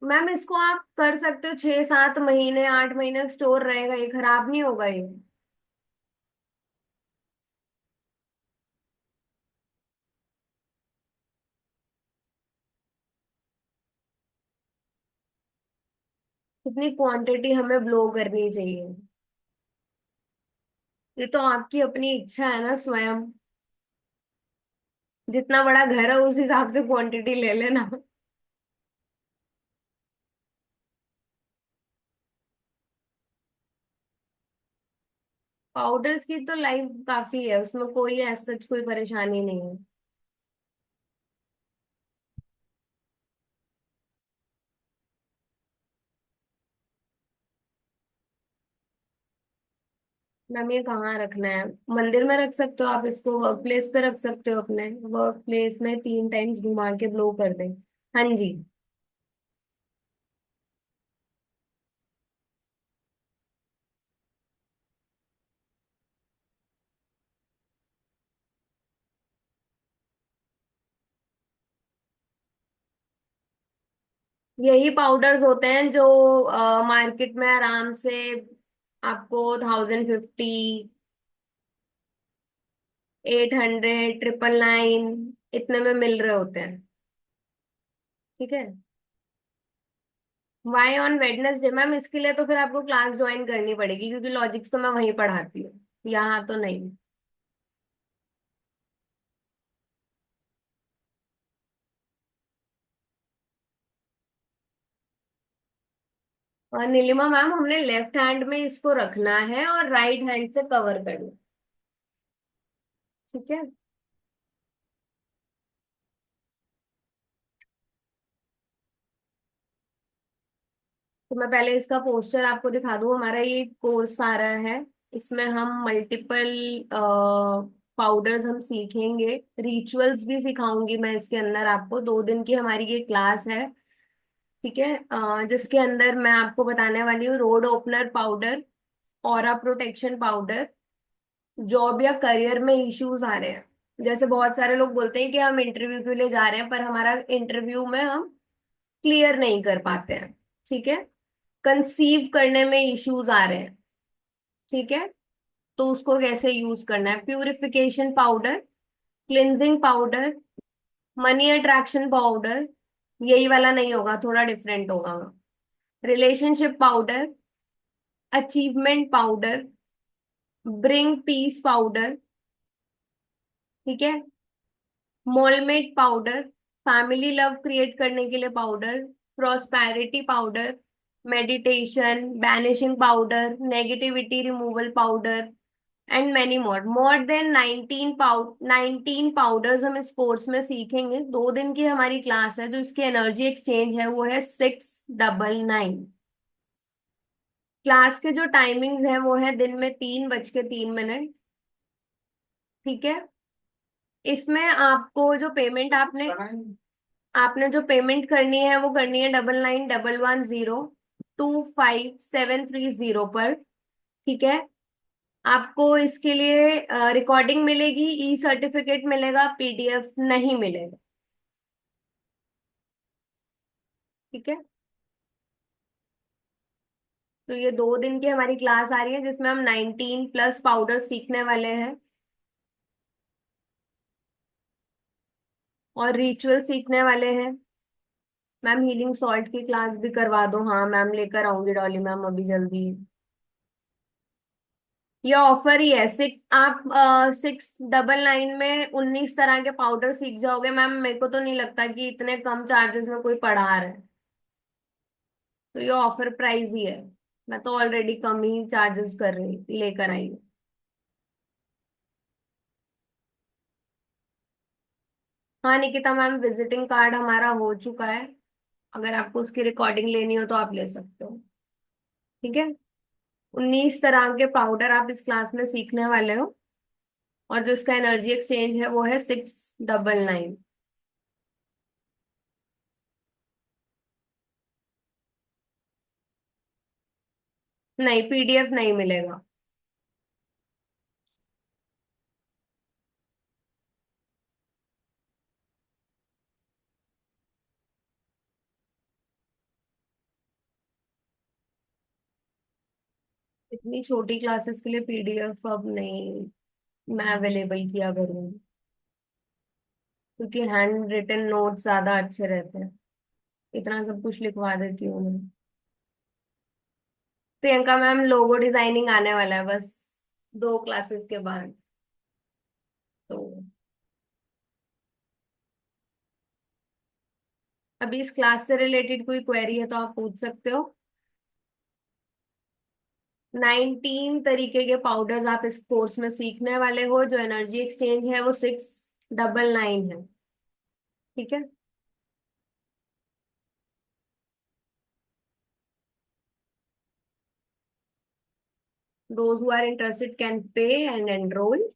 मैम, इसको आप कर सकते हो 6 7 महीने, 8 महीने स्टोर रहेगा, ये खराब नहीं होगा ये। कितनी क्वांटिटी हमें ब्लो करनी चाहिए, ये तो आपकी अपनी इच्छा है ना स्वयं। जितना बड़ा घर है उस हिसाब से क्वांटिटी ले लेना। पाउडर्स की तो लाइफ काफी है, उसमें कोई ऐसा सच कोई परेशानी नहीं है। मैम, ये कहाँ रखना है? मंदिर में रख सकते हो आप इसको, वर्क प्लेस पे रख सकते हो, अपने वर्क प्लेस में 3 टाइम्स घुमा के ब्लो कर दें। हाँ जी। यही पाउडर्स होते हैं जो मार्केट में आराम से आपको 1050, 800, 999 इतने में मिल रहे होते हैं। ठीक है। Y on Wednesday? मैम, इसके लिए तो फिर आपको क्लास ज्वाइन करनी पड़ेगी, क्योंकि लॉजिक्स तो मैं वहीं पढ़ाती हूँ, यहाँ तो नहीं। और नीलिमा मैम, हमने लेफ्ट हैंड में इसको रखना है और राइट हैंड से कवर करना है। ठीक है। तो मैं पहले इसका पोस्टर आपको दिखा दूं। हमारा ये कोर्स आ रहा है, इसमें हम मल्टीपल पाउडर्स हम सीखेंगे, रिचुअल्स भी सिखाऊंगी मैं इसके अंदर आपको। 2 दिन की हमारी ये क्लास है। ठीक है। जिसके अंदर मैं आपको बताने वाली हूँ road opener powder, aura protection powder, job या करियर में इश्यूज आ रहे हैं। जैसे बहुत सारे लोग बोलते हैं कि हम इंटरव्यू के लिए जा रहे हैं, पर हमारा इंटरव्यू में हम क्लियर नहीं कर पाते हैं। ठीक है। कंसीव करने में इश्यूज आ रहे हैं। ठीक है। तो उसको कैसे यूज करना है? Purification powder, cleansing powder, money attraction powder, यही वाला नहीं होगा, थोड़ा डिफरेंट होगा। Relationship powder, achievement powder, bring peace powder. ठीक है। मोलमेट पाउडर, फैमिली लव क्रिएट करने के लिए powder, prosperity powder, meditation banishing powder, negativity removal powder, and many more than 19 powders हम इस कोर्स में सीखेंगे। 2 दिन की हमारी क्लास है। जो इसकी एनर्जी एक्सचेंज है वो है 699। क्लास के जो टाइमिंग्स है वो है दिन में 3:03। ठीक है। इसमें आपको जो पेमेंट आपने आपने जो पेमेंट करनी है वो करनी है 9911025730 पर। ठीक है। आपको इसके लिए रिकॉर्डिंग मिलेगी, ई सर्टिफिकेट मिलेगा, पीडीएफ नहीं मिलेगा। ठीक है। तो ये 2 दिन की हमारी क्लास आ रही है जिसमें हम 19+ पाउडर सीखने वाले हैं और रिचुअल सीखने वाले हैं। मैम हीलिंग सॉल्ट की क्लास भी करवा दो। हाँ मैम, लेकर आऊंगी डॉली मैम अभी जल्दी। ये ऑफर ही है। आप 699 में 19 तरह के पाउडर सीख जाओगे मैम। मेरे को तो नहीं लगता कि इतने कम चार्जेस में कोई पढ़ा रहा है। तो ये ऑफर प्राइस ही है। मैं तो ऑलरेडी कम ही चार्जेस कर रही लेकर आई हूँ। हाँ निकिता मैम, विजिटिंग कार्ड हमारा हो चुका है। अगर आपको उसकी रिकॉर्डिंग लेनी हो तो आप ले सकते हो। ठीक है। 19 तरह के पाउडर आप इस क्लास में सीखने वाले हो, और जो इसका एनर्जी एक्सचेंज है वो है 699। नहीं, पीडीएफ नहीं मिलेगा। इतनी छोटी क्लासेस के लिए पीडीएफ अब नहीं मैं अवेलेबल किया करूंगी, क्योंकि हैंड रिटन नोट्स ज्यादा अच्छे रहते हैं। इतना सब कुछ लिखवा देती हूँ मैं। प्रियंका मैम, लोगो डिजाइनिंग आने वाला है बस 2 क्लासेस के बाद। तो अभी इस क्लास से रिलेटेड कोई क्वेरी है तो आप पूछ सकते हो। 19 तरीके के पाउडर्स आप इस कोर्स में सीखने वाले हो। जो एनर्जी एक्सचेंज है वो 699 है। ठीक है। Those who are interested can pay and enrol.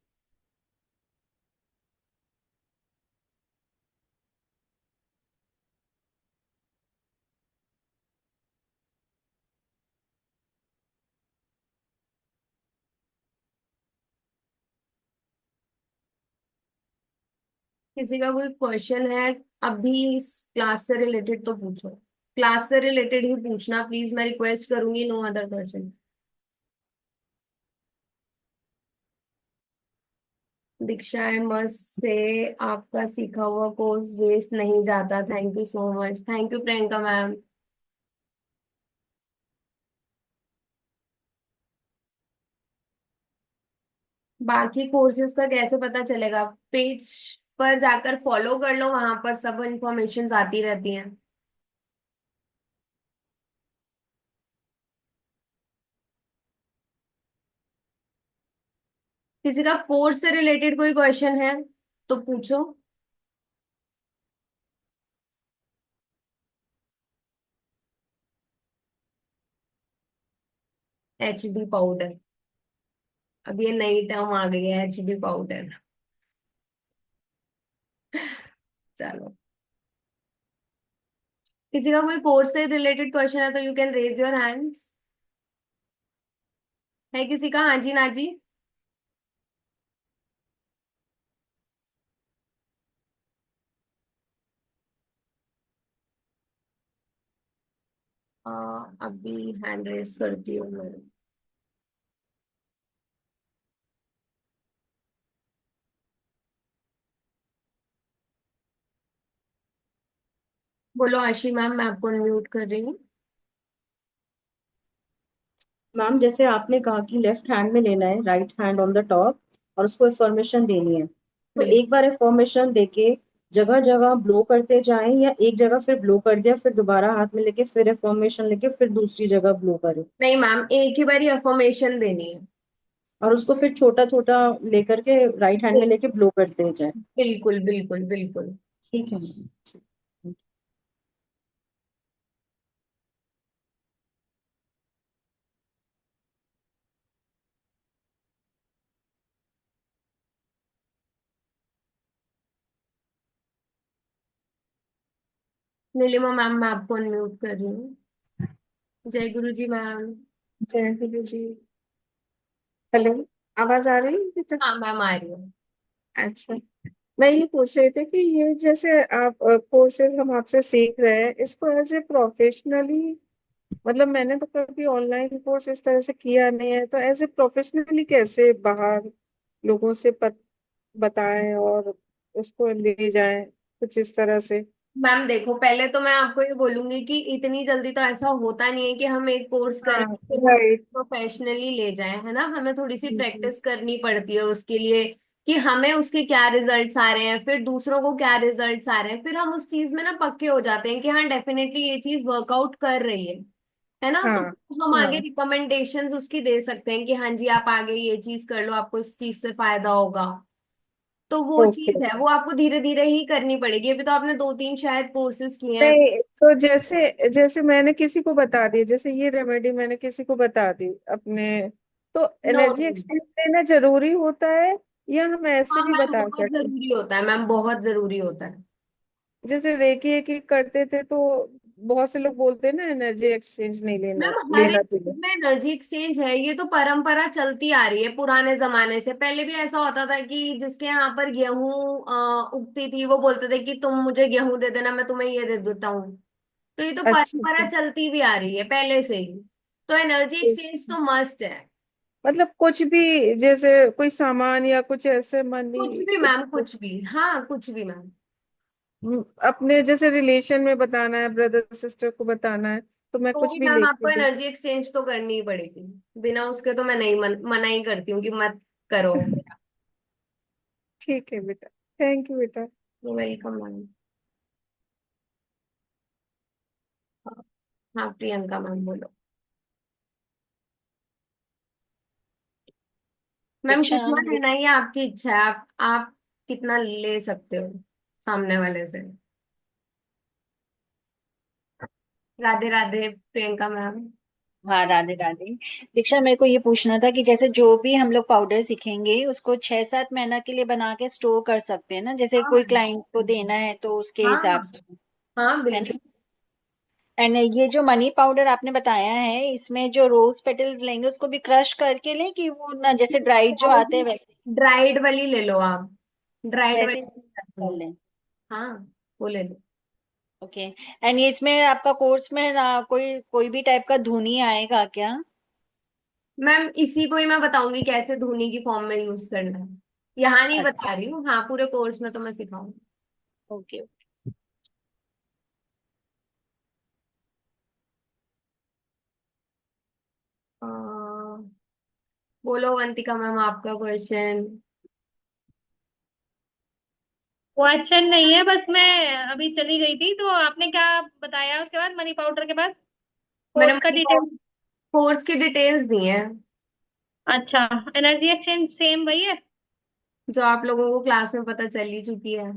किसी का कोई क्वेश्चन है अभी इस क्लास से रिलेटेड तो पूछो। क्लास से रिलेटेड ही पूछना प्लीज, मैं रिक्वेस्ट करूंगी। No other question. Diksha MS से आपका सीखा हुआ कोर्स वेस्ट नहीं जाता। Thank you so much. Thank you Priyanka ma'am. बाकी कोर्सेज का कैसे पता चलेगा? पेज पर जाकर फॉलो कर लो, वहां पर सब इंफॉर्मेशन आती रहती हैं। किसी का कोर्स से रिलेटेड कोई क्वेश्चन है तो पूछो। एचडी पाउडर, अब ये नई टर्म आ गई है, एचडी पाउडर। चलो, किसी का कोई कोर्स से रिलेटेड क्वेश्चन है तो you can raise your hands. है किसी का? हाँ जी, ना जी। आ, अभी हैंड रेज करती हूँ मैं। बोलो आशी मैम, मैं आपको अनम्यूट कर रही हूँ। मैम जैसे आपने कहा कि लेफ्ट हैंड में लेना है, right hand on the top, और उसको इन्फॉर्मेशन देनी है, तो बिल्कुल। एक बार इन्फॉर्मेशन देके जगह जगह ब्लो करते जाएं, या एक जगह फिर ब्लो कर दिया फिर दोबारा हाथ में लेके फिर इन्फॉर्मेशन लेके फिर दूसरी जगह ब्लो करें, नहीं मैम, एक ही बारी अफर्मेशन देनी है। और उसको फिर छोटा छोटा लेकर के राइट हैंड में बिल- लेके ब्लो करते जाएं? बिल्कुल बिल्कुल बिल्कुल। ठीक है मैम, ठीक। नीलिमा मैम, मैं आपको अनम्यूट कर रही हूँ। जय गुरु जी मैम। जय गुरु जी। हेलो, आवाज आ रही है बेटा? हाँ मैम, आ रही हूँ। अच्छा, मैं ये पूछ रही थी कि ये जैसे आप कोर्सेज हम आपसे सीख रहे हैं, इसको एज ए प्रोफेशनली, मतलब मैंने तो कभी ऑनलाइन कोर्स इस तरह से किया नहीं है, तो एज ए प्रोफेशनली कैसे बाहर लोगों से बताएं और उसको ले जाएं, कुछ इस तरह से। मैम देखो, पहले तो मैं आपको ये बोलूंगी कि इतनी जल्दी तो ऐसा होता नहीं है कि हम एक कोर्स करें हाँ, फिर हम राइट। प्रोफेशनली ले जाएं, है ना। हमें थोड़ी सी प्रैक्टिस करनी पड़ती है उसके लिए, कि हमें उसके क्या रिजल्ट्स आ रहे हैं, फिर दूसरों को क्या रिजल्ट्स आ रहे हैं, फिर हम उस चीज में ना पक्के हो जाते हैं कि हाँ डेफिनेटली ये चीज वर्कआउट कर रही है ना। तो हाँ, फिर हम आगे हाँ। रिकमेंडेशंस उसकी दे सकते हैं कि हाँ जी आप आगे ये चीज कर लो, आपको इस चीज से फायदा होगा। तो वो ओके। चीज है, वो आपको धीरे धीरे ही करनी पड़ेगी। अभी तो आपने दो तीन शायद कोर्सेज किए हैं। नहीं, तो जैसे जैसे मैंने किसी को बता दी, जैसे ये रेमेडी मैंने किसी को बता दी अपने, तो नो एनर्जी नो। एक्सचेंज लेना जरूरी होता है या हम ऐसे हाँ भी मैम, बता बहुत सकते हैं? जरूरी होता है मैम, बहुत जरूरी होता है। जैसे रेकी एक एक करते थे तो बहुत से लोग बोलते हैं ना, एनर्जी एक्सचेंज नहीं लेना, मैम हर एक लेना चीज चाहिए। में एनर्जी एक्सचेंज है, ये तो परंपरा चलती आ रही है पुराने जमाने से। पहले भी ऐसा होता था कि जिसके यहाँ पर गेहूं उगती थी वो बोलते थे कि तुम मुझे गेहूं दे देना, मैं तुम्हें ये दे देता हूँ। तो ये तो अच्छा, परंपरा अच्छा। चलती भी आ रही है पहले से ही। तो एनर्जी ठीक। एक्सचेंज तो मस्ट है। मतलब कुछ भी, जैसे कोई सामान या कुछ ऐसे मनी, कुछ भी मैम, कुछ भी, हाँ कुछ भी मैम। अपने जैसे रिलेशन में बताना है, ब्रदर सिस्टर को बताना है, तो मैं तो कुछ भी भी मैम लेके आपको दूँ? एनर्जी एक्सचेंज तो करनी ही पड़ेगी। बिना उसके तो मैं नहीं मना ही करती हूँ कि मत करो। ठीक है बेटा, थैंक यू बेटा। Welcome ma'am. हाँ प्रियंका मैम बोलो। मैम दीक्षा कितना मैम। लेना है ये आपकी इच्छा है, आप कितना ले सकते हो सामने वाले से। राधे राधे प्रियंका मैम। हाँ, राधे राधे। दीक्षा, मेरे को ये पूछना था कि जैसे जो भी हम लोग पाउडर सीखेंगे उसको 6-7 महीना के लिए बना के स्टोर कर सकते हैं ना, जैसे हाँ कोई क्लाइंट को देना है तो उसके हाँ हिसाब हाँ से। हाँ है बिल्कुल। ना? एंड ये जो मनी पाउडर आपने बताया है, इसमें जो रोज पेटल्स लेंगे उसको भी क्रश करके लें, कि वो ना जैसे ड्राइड जो आते हैं वैसे ड्राइड वाली ले लो आप, ड्राइड वैसे वाली। कर लें? हाँ, वो ले लो। ओके। एंड ये इसमें आपका कोर्स में ना कोई कोई भी टाइप का धुनी आएगा क्या? मैम इसी को ही मैं बताऊंगी कैसे धुनी की फॉर्म में यूज करना है। यहाँ नहीं अच्छा। बता रही हूँ, हाँ पूरे कोर्स में तो मैं सिखाऊंगी। ओके। अ, बोलो वंतिका मैम, आपका क्वेश्चन। क्वेश्चन नहीं है, बस मैं अभी चली गई थी, तो आपने क्या बताया उसके बाद, मनी पाउडर के बाद मैंने कोर्स का डिटेल? कोर्स की डिटेल्स दी है। अच्छा, एनर्जी एक्सचेंज सेम वही है। जो आप लोगों को क्लास में पता चल ही चुकी है।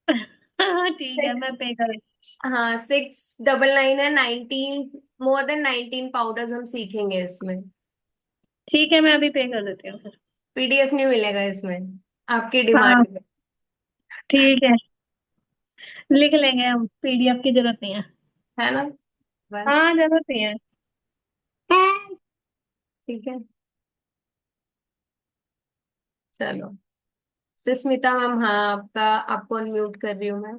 ठीक है, मैं सिक्स, पे कर। हाँ 699 है, 19, मोर देन 19 पाउडर्स हम सीखेंगे इसमें। ठीक है, मैं अभी पे कर देती हूँ फिर। पीडीएफ नहीं मिलेगा इसमें, आपकी हाँ, डिमांड पे। ठीक है, लिख लेंगे हम, पीडीएफ की जरूरत नहीं है। है ना, बस। हाँ, जरूरत नहीं है। ठीक है, चलो। सुष्मिता मैम, हाँ आपका, आपको अनम्यूट कर रही हूँ मैं।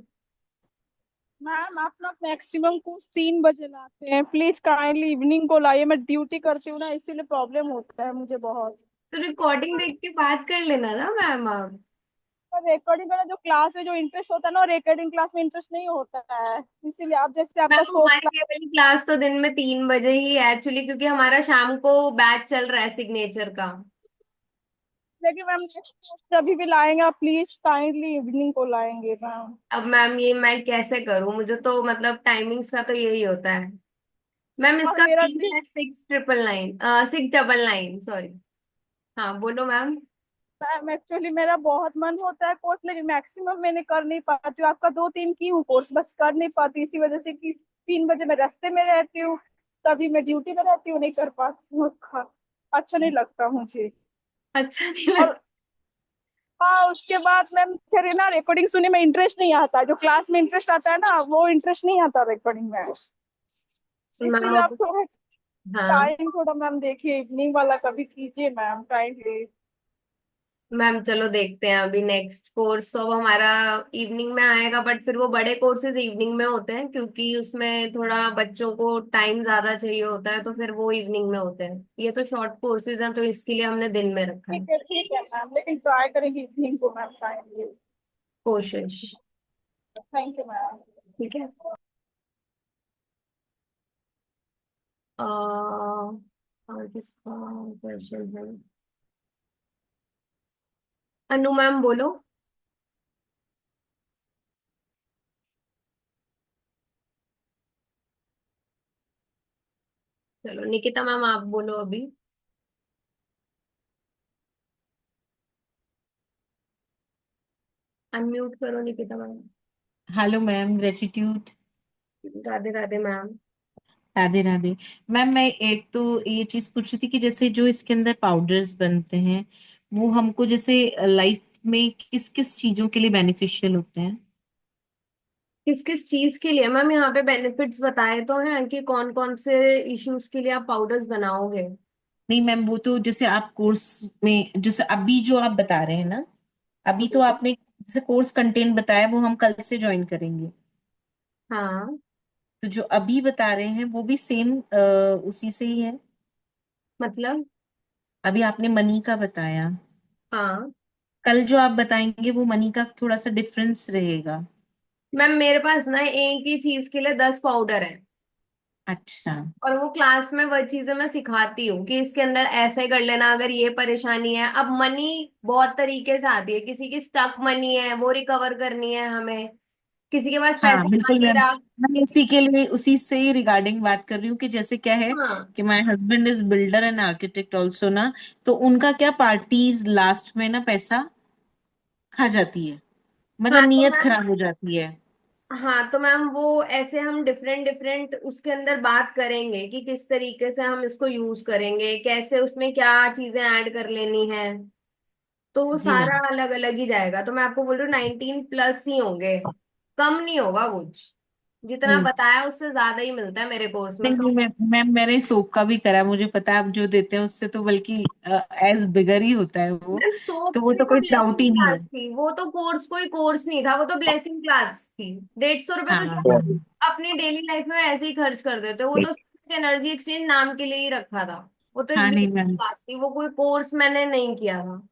मैम आप लोग मैक्सिमम कोर्स 3 बजे लाते हैं, प्लीज काइंडली इवनिंग को लाइए। मैं ड्यूटी करती हूँ ना, इसीलिए प्रॉब्लम होता है मुझे बहुत। तो रिकॉर्डिंग देख के बात कर लेना ना मैम आप। पर रिकॉर्डिंग वाला जो क्लास है, जो इंटरेस्ट होता है ना, रिकॉर्डिंग क्लास में इंटरेस्ट नहीं होता है, इसीलिए आप जैसे आपका मैम शो हमारी क्लास। ये वाली क्लास तो दिन में 3 बजे ही है एक्चुअली, क्योंकि हमारा शाम को बैच चल रहा है सिग्नेचर का। लेकिन मैम नेक्स्ट कोर्स जब भी लाएंगे आप प्लीज काइंडली इवनिंग को लाएंगे मैम। अब मैम ये मैं कैसे करूँ, मुझे तो मतलब टाइमिंग्स का तो यही होता है। मैम और इसका मेरा फीस है 6,999, 699, सॉरी। हाँ बोलो मैम। मैम एक्चुअली मेरा बहुत मन होता है कोर्स, लेकिन मैक्सिमम मैंने कर नहीं पाती हूँ। आपका 2-3 की हूँ कोर्स, बस कर नहीं पाती इसी वजह से कि 3 बजे मैं रास्ते में रहती हूँ, तभी मैं ड्यूटी में रहती हूँ, नहीं कर पाती हूँ। अच्छा नहीं लगता मुझे। अच्छा नहीं लग। और हाँ, उसके बाद मैम फिर है ना, रिकॉर्डिंग सुनने में इंटरेस्ट नहीं आता, जो क्लास में इंटरेस्ट आता है ना, वो इंटरेस्ट नहीं आता रिकॉर्डिंग में। मैम इसीलिए आप अब, थोड़ा हाँ टाइम थोड़ा मैम देखिए, इवनिंग वाला कभी कीजिए मैम काइंडली। मैम चलो देखते हैं अभी नेक्स्ट कोर्स तो हमारा इवनिंग में आएगा, बट फिर वो बड़े कोर्सेज इवनिंग में होते हैं क्योंकि उसमें थोड़ा बच्चों को टाइम ज्यादा चाहिए होता है, तो फिर वो इवनिंग में होते हैं। ये तो शॉर्ट कोर्सेज हैं तो इसके लिए हमने दिन में रखा है। ठीक है मैम, लेकिन ट्राई करेंगे इवनिंग को मैम काइंडली। कोशिश। Thank you ma'am. ठीक है। और किसका क्वेश्चन है? अनु मैम बोलो। चलो निकिता मैम आप बोलो अभी। अनम्यूट करो Nikita ma'am. Hello ma'am, gratitude. Radhe Radhe ma'am. Radhe Radhe. Ma'am मैं एक तो ये चीज पूछ रही थी कि जैसे जो इसके अंदर पाउडर्स बनते हैं वो हमको जैसे लाइफ में किस किस चीजों के लिए बेनिफिशियल होते हैं? किस किस चीज के लिए मैम? यहाँ पे बेनिफिट्स बताए तो हैं कि कौन कौन से इश्यूज के लिए आप पाउडर्स बनाओगे। नहीं मैम, वो तो जैसे आप कोर्स में जैसे अभी जो आप बता रहे हैं ना, अभी तो आपने जैसे कोर्स कंटेंट बताया वो हम कल से ज्वाइन करेंगे। हाँ तो जो अभी बता रहे हैं वो भी सेम उसी से ही है? मतलब। अभी आपने मनी का बताया, हाँ कल जो आप बताएंगे वो मनी का थोड़ा सा डिफरेंस रहेगा। मैम मेरे पास ना एक ही चीज के लिए 10 पाउडर है, अच्छा। और वो क्लास में वह चीजें मैं सिखाती हूँ कि इसके अंदर ऐसे कर लेना अगर ये परेशानी है। अब मनी बहुत तरीके से आती है, किसी की स्टक मनी है वो रिकवर करनी है हमें, किसी के पास हाँ पैसे आ बिल्कुल नहीं मैम, रहा। मैं उसी के लिए उसी से ही रिगार्डिंग बात कर रही हूँ कि जैसे क्या है हाँ कि my husband is builder and architect also ना, तो उनका क्या पार्टीज लास्ट में ना पैसा खा जाती है, मतलब हाँ तो नीयत मैम, खराब हो जाती है। हाँ तो मैम वो ऐसे हम डिफरेंट डिफरेंट उसके अंदर बात करेंगे कि किस तरीके से हम इसको यूज करेंगे, कैसे उसमें क्या चीजें ऐड कर लेनी है। तो वो जी सारा मैम। अलग अलग ही जाएगा। तो मैं आपको बोल रही हूँ 19+ ही होंगे, कम नहीं होगा कुछ। जितना हम्म। बताया उससे ज्यादा ही मिलता है मेरे कोर्स में, नहीं कम। नहीं मैम मैंने सोप का भी करा, मुझे पता है आप जो देते हैं उससे तो बल्कि एज बिगर ही होता है वो। सोप तो वो की तो तो कोई डाउट ब्लेसिंग ही नहीं क्लास है। थी, वो तो कोर्स कोई कोर्स नहीं था, वो तो ब्लेसिंग क्लास थी। 150 रुपए हाँ तो हाँ शायद हाँ। अपनी डेली लाइफ में ऐसे ही खर्च कर देते हो। वो तो एनर्जी एक्सचेंज नाम के लिए ही रखा था। वो तो एक हाँ नहीं ब्लेसिंग मैम। क्लास थी, वो कोई कोर्स मैंने नहीं किया था।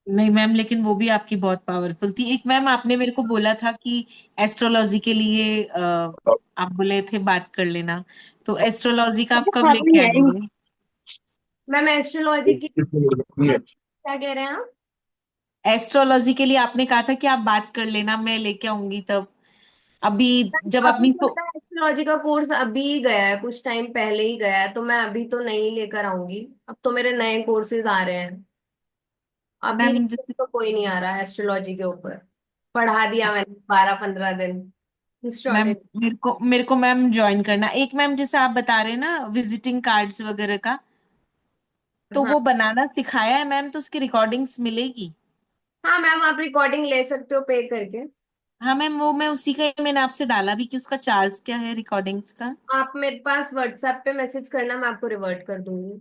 नहीं मैम, लेकिन वो भी आपकी बहुत पावरफुल थी। एक मैम आपने मेरे को बोला था कि एस्ट्रोलॉजी के लिए आप बोले थे बात कर लेना, तो एस्ट्रोलॉजी का आप कब लेके आएंगे? मैम एस्ट्रोलॉजी की क्या कह रहे हैं आप? एस्ट्रोलॉजी के लिए आपने कहा था कि आप बात कर लेना, मैं लेके आऊंगी तब। अभी जब अभी अपनी तो मेरा एस्ट्रोलॉजी का कोर्स अभी गया है, कुछ टाइम पहले ही गया है, तो मैं अभी तो नहीं लेकर आऊंगी। अब तो मेरे नए कोर्सेज आ रहे हैं। अभी मैम लेक्चर तो कोई नहीं आ रहा एस्ट्रोलॉजी के ऊपर। पढ़ा दिया मैंने 12-15 दिन मैम एस्ट्रोलॉजी। मेरे को मैम ज्वाइन करना। एक मैम जैसे आप बता रहे हैं ना विजिटिंग कार्ड्स वगैरह का, तो हाँ। वो बनाना सिखाया है मैम, तो उसकी रिकॉर्डिंग्स मिलेगी? हाँ मैम, आप रिकॉर्डिंग ले सकते हो पे करके। हाँ मैम, वो मैं उसी का मैंने आपसे डाला भी कि उसका चार्ज क्या है रिकॉर्डिंग्स का। आप मेरे पास व्हाट्सएप पे मैसेज करना, मैं आपको रिवर्ट कर दूंगी।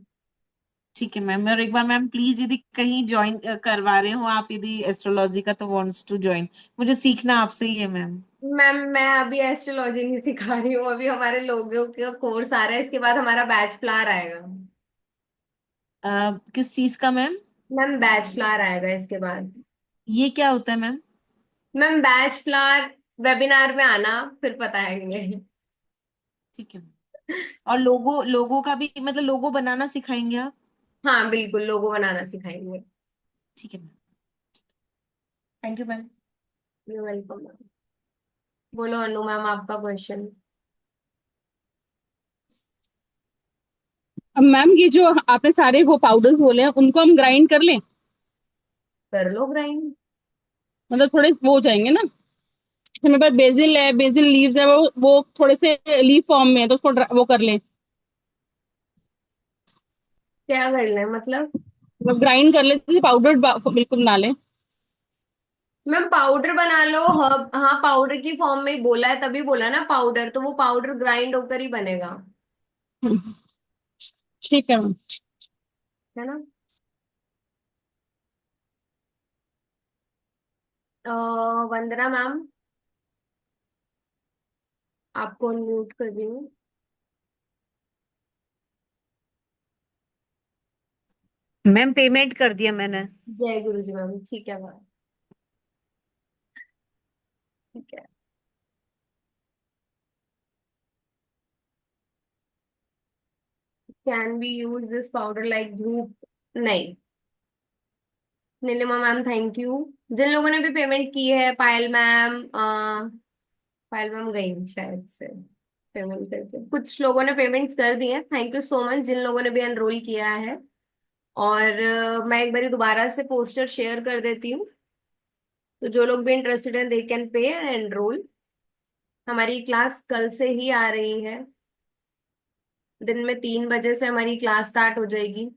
ठीक है मैम। और एक बार मैम प्लीज यदि कहीं ज्वाइन करवा रहे हो आप, यदि एस्ट्रोलॉजी का, तो वांट्स टू ज्वाइन। मुझे सीखना आपसे ही है मैम। मैम मैं अभी एस्ट्रोलॉजी नहीं सिखा रही हूँ, अभी हमारे लोगों का कोर्स आ रहा है, इसके बाद हमारा बैच फ्लावर आएगा। किस चीज का मैम? मैम बैच फ्लावर आएगा इसके बाद। ये क्या होता है ma'am? Ma'am batch flower webinar में आना, फिर बताएंगे। ठीक है। और लोगो लोगो का भी मतलब लोगो बनाना सिखाएंगे आप? हाँ बिल्कुल, लोगो बनाना सिखाएंगे। ठीक है ma'am. Thank you ma'am. You welcome. बोलो अनु मैम, आपका क्वेश्चन। अब मैम ये जो आपने सारे वो पाउडर्स बोले हैं उनको हम ग्राइंड कर लें? कर लो ग्राइंड। मतलब थोड़े वो हो जाएंगे ना? जैसे मेरे पास बेसिल है, बेसिल लीव्स है, वो थोड़े से लीफ फॉर्म में है, तो उसको वो कर लें? क्या कर लें मतलब? मतलब ग्राइंड कर लें, पाउडर बिल्कुल बना लें? मैम पाउडर बना लो। हाँ पाउडर की फॉर्म में ही बोला है, तभी बोला ना पाउडर, तो वो पाउडर ग्राइंड होकर ही बनेगा। हम्म, ठीक है मैम। है ना? वंदना मैम, आपको म्यूट कर रही हूँ। मैम पेमेंट कर दिया मैंने। जय गुरु जी मैम, ठीक है मैम। ठीक है। Can be use this powder like धूप? नहीं। Nilima ma'am thank you. जिन लोगों ने भी पेमेंट की है, पायल मैम, पायल मैम गई शायद से पेमेंट करके। कुछ लोगों ने पेमेंट्स कर दी है, थैंक यू सो मच जिन लोगों ने भी एनरोल किया है। और मैं एक बार दोबारा से पोस्टर शेयर कर देती हूँ, तो जो लोग भी इंटरेस्टेड हैं they can pay and enrol. हमारी क्लास कल से ही आ रही है। दिन में 3 बजे से हमारी क्लास स्टार्ट हो जाएगी।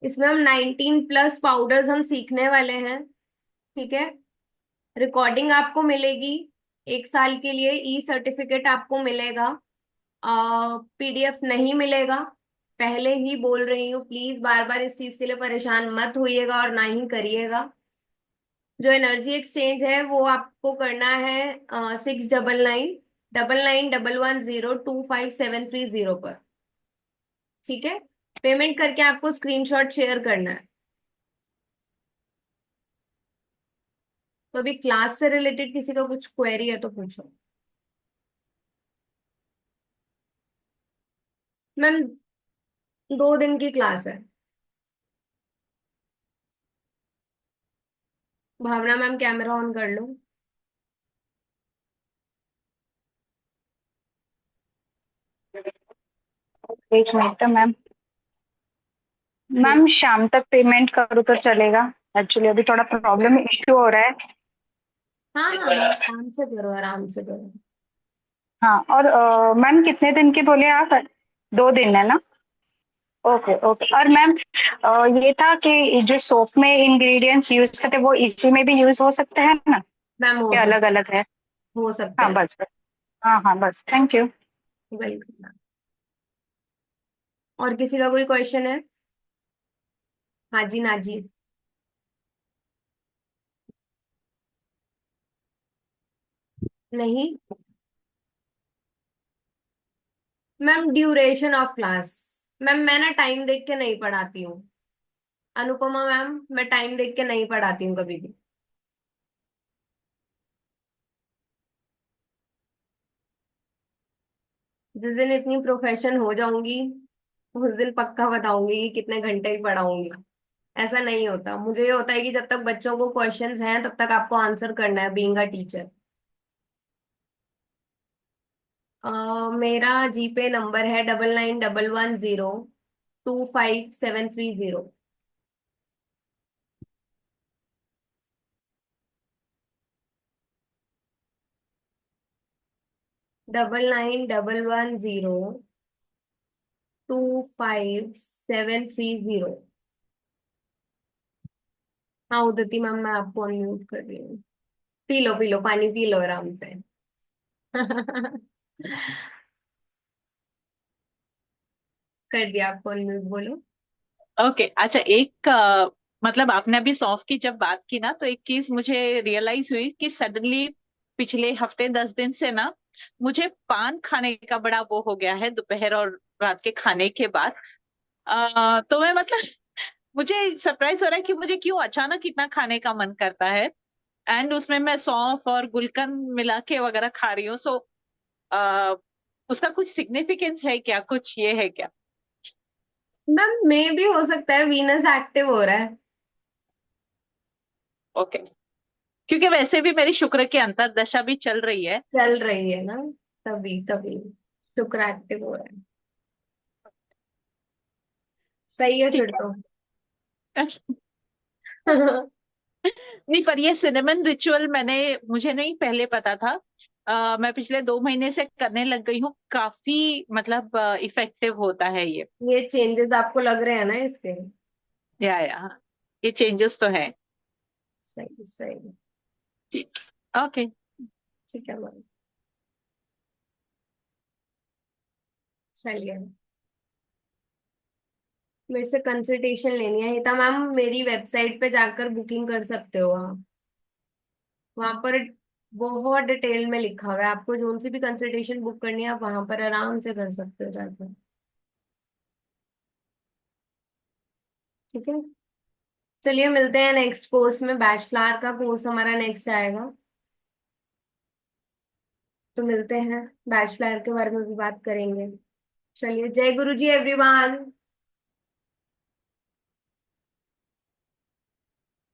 इसमें हम 19+ पाउडर्स हम सीखने वाले हैं। ठीक है। रिकॉर्डिंग आपको मिलेगी 1 साल के लिए। ई सर्टिफिकेट आपको मिलेगा। पीडीएफ नहीं मिलेगा। पहले ही बोल रही हूँ, प्लीज बार बार इस चीज के लिए परेशान मत होइएगा और ना ही करिएगा। जो एनर्जी एक्सचेंज है वो आपको करना है 699911025730 पर। ठीक है। पेमेंट करके आपको स्क्रीनशॉट शेयर करना है। तो अभी क्लास से रिलेटेड किसी का कुछ क्वेरी है तो पूछो। मैम 2 दिन की क्लास है। भावना मैम कैमरा ऑन कर लो। एक मिनट मैम। मैम शाम तक पेमेंट करूँ तो चलेगा? एक्चुअली अभी थोड़ा प्रॉब्लम इश्यू हो रहा है। हाँ हाँ मैम, आराम से करो, आराम से करो। हाँ, और मैम कितने दिन की बोले आप? 2 दिन है ना? Okay okay. और मैम ये था कि जो सोप में इंग्रेडिएंट्स यूज करते हैं वो इसी में भी यूज हो सकते हैं ना? मैम हो ये अलग सकता अलग है? हो सकता हाँ है। बस। हाँ हाँ बस, थैंक यू। वेलकम। और किसी का कोई क्वेश्चन है? हाँ जी ना जी। नहीं। Ma'am duration of class. Ma'am मैं ना टाइम देख के नहीं पढ़ाती हूँ। अनुपमा मैम, मैं टाइम देख के नहीं पढ़ाती हूँ कभी भी। जिस दिन इतनी प्रोफेशन हो जाऊंगी, उस दिन पक्का बताऊंगी कि कितने घंटे ही पढ़ाऊंगी। ऐसा नहीं होता। मुझे ये होता है कि जब तक बच्चों को क्वेश्चंस हैं तब तक आपको आंसर करना है, बीइंग अ टीचर। मेरा जीपे नंबर है 9911025730। 9911025730। हाँ उदती मैम, मैं आपको अनम्यूट कर रही हूँ। पी लो पानी पी लो आराम से। कर दिया आपको अनम्यूट, बोलो। ओके अच्छा मतलब आपने अभी सौंफ की जब बात की ना, तो एक चीज मुझे रियलाइज हुई कि सडनली पिछले हफ्ते 10 दिन से ना मुझे पान खाने का बड़ा वो हो गया है दोपहर और रात के खाने के बाद। तो मैं मतलब मुझे सरप्राइज हो रहा है कि मुझे क्यों अचानक इतना खाने का मन करता है। एंड उसमें मैं सौंफ और गुलकंद मिला के वगैरह खा रही हूँ। सो उसका कुछ सिग्निफिकेंस है क्या, कुछ ये है क्या? मैम मे भी हो सकता है वीनस एक्टिव हो रहा है। ओके। क्योंकि वैसे भी मेरी शुक्र की अंतर्दशा भी चल रही है। चल रही है ना, तभी तभी शुक्र एक्टिव हो रहा है। सही है ठीक फिर तो। है। नहीं, पर ये सिनेमन रिचुअल मुझे नहीं पहले पता था। मैं पिछले 2 महीने से करने लग गई हूँ, काफी मतलब इफेक्टिव होता है ये। ये चेंजेस आपको लग रहे हैं ना इसके? या ये चेंजेस तो है। सही सही। जी। ओके। ठीक है मैम, चलिए। मेरे से कंसल्टेशन लेनी है हिता मैम, मेरी वेबसाइट पे जाकर बुकिंग कर सकते हो आप। वहां पर बहुत डिटेल में लिखा हुआ है, आपको जोन सी भी कंसल्टेशन बुक करनी है आप वहां पर आराम से कर सकते हो जाकर। ठीक है, चलिए मिलते हैं नेक्स्ट कोर्स में। बैच फ्लावर का कोर्स हमारा नेक्स्ट आएगा, तो मिलते हैं। बैच फ्लावर के बारे में भी बात करेंगे। चलिए, जय गुरु जी एवरीवन।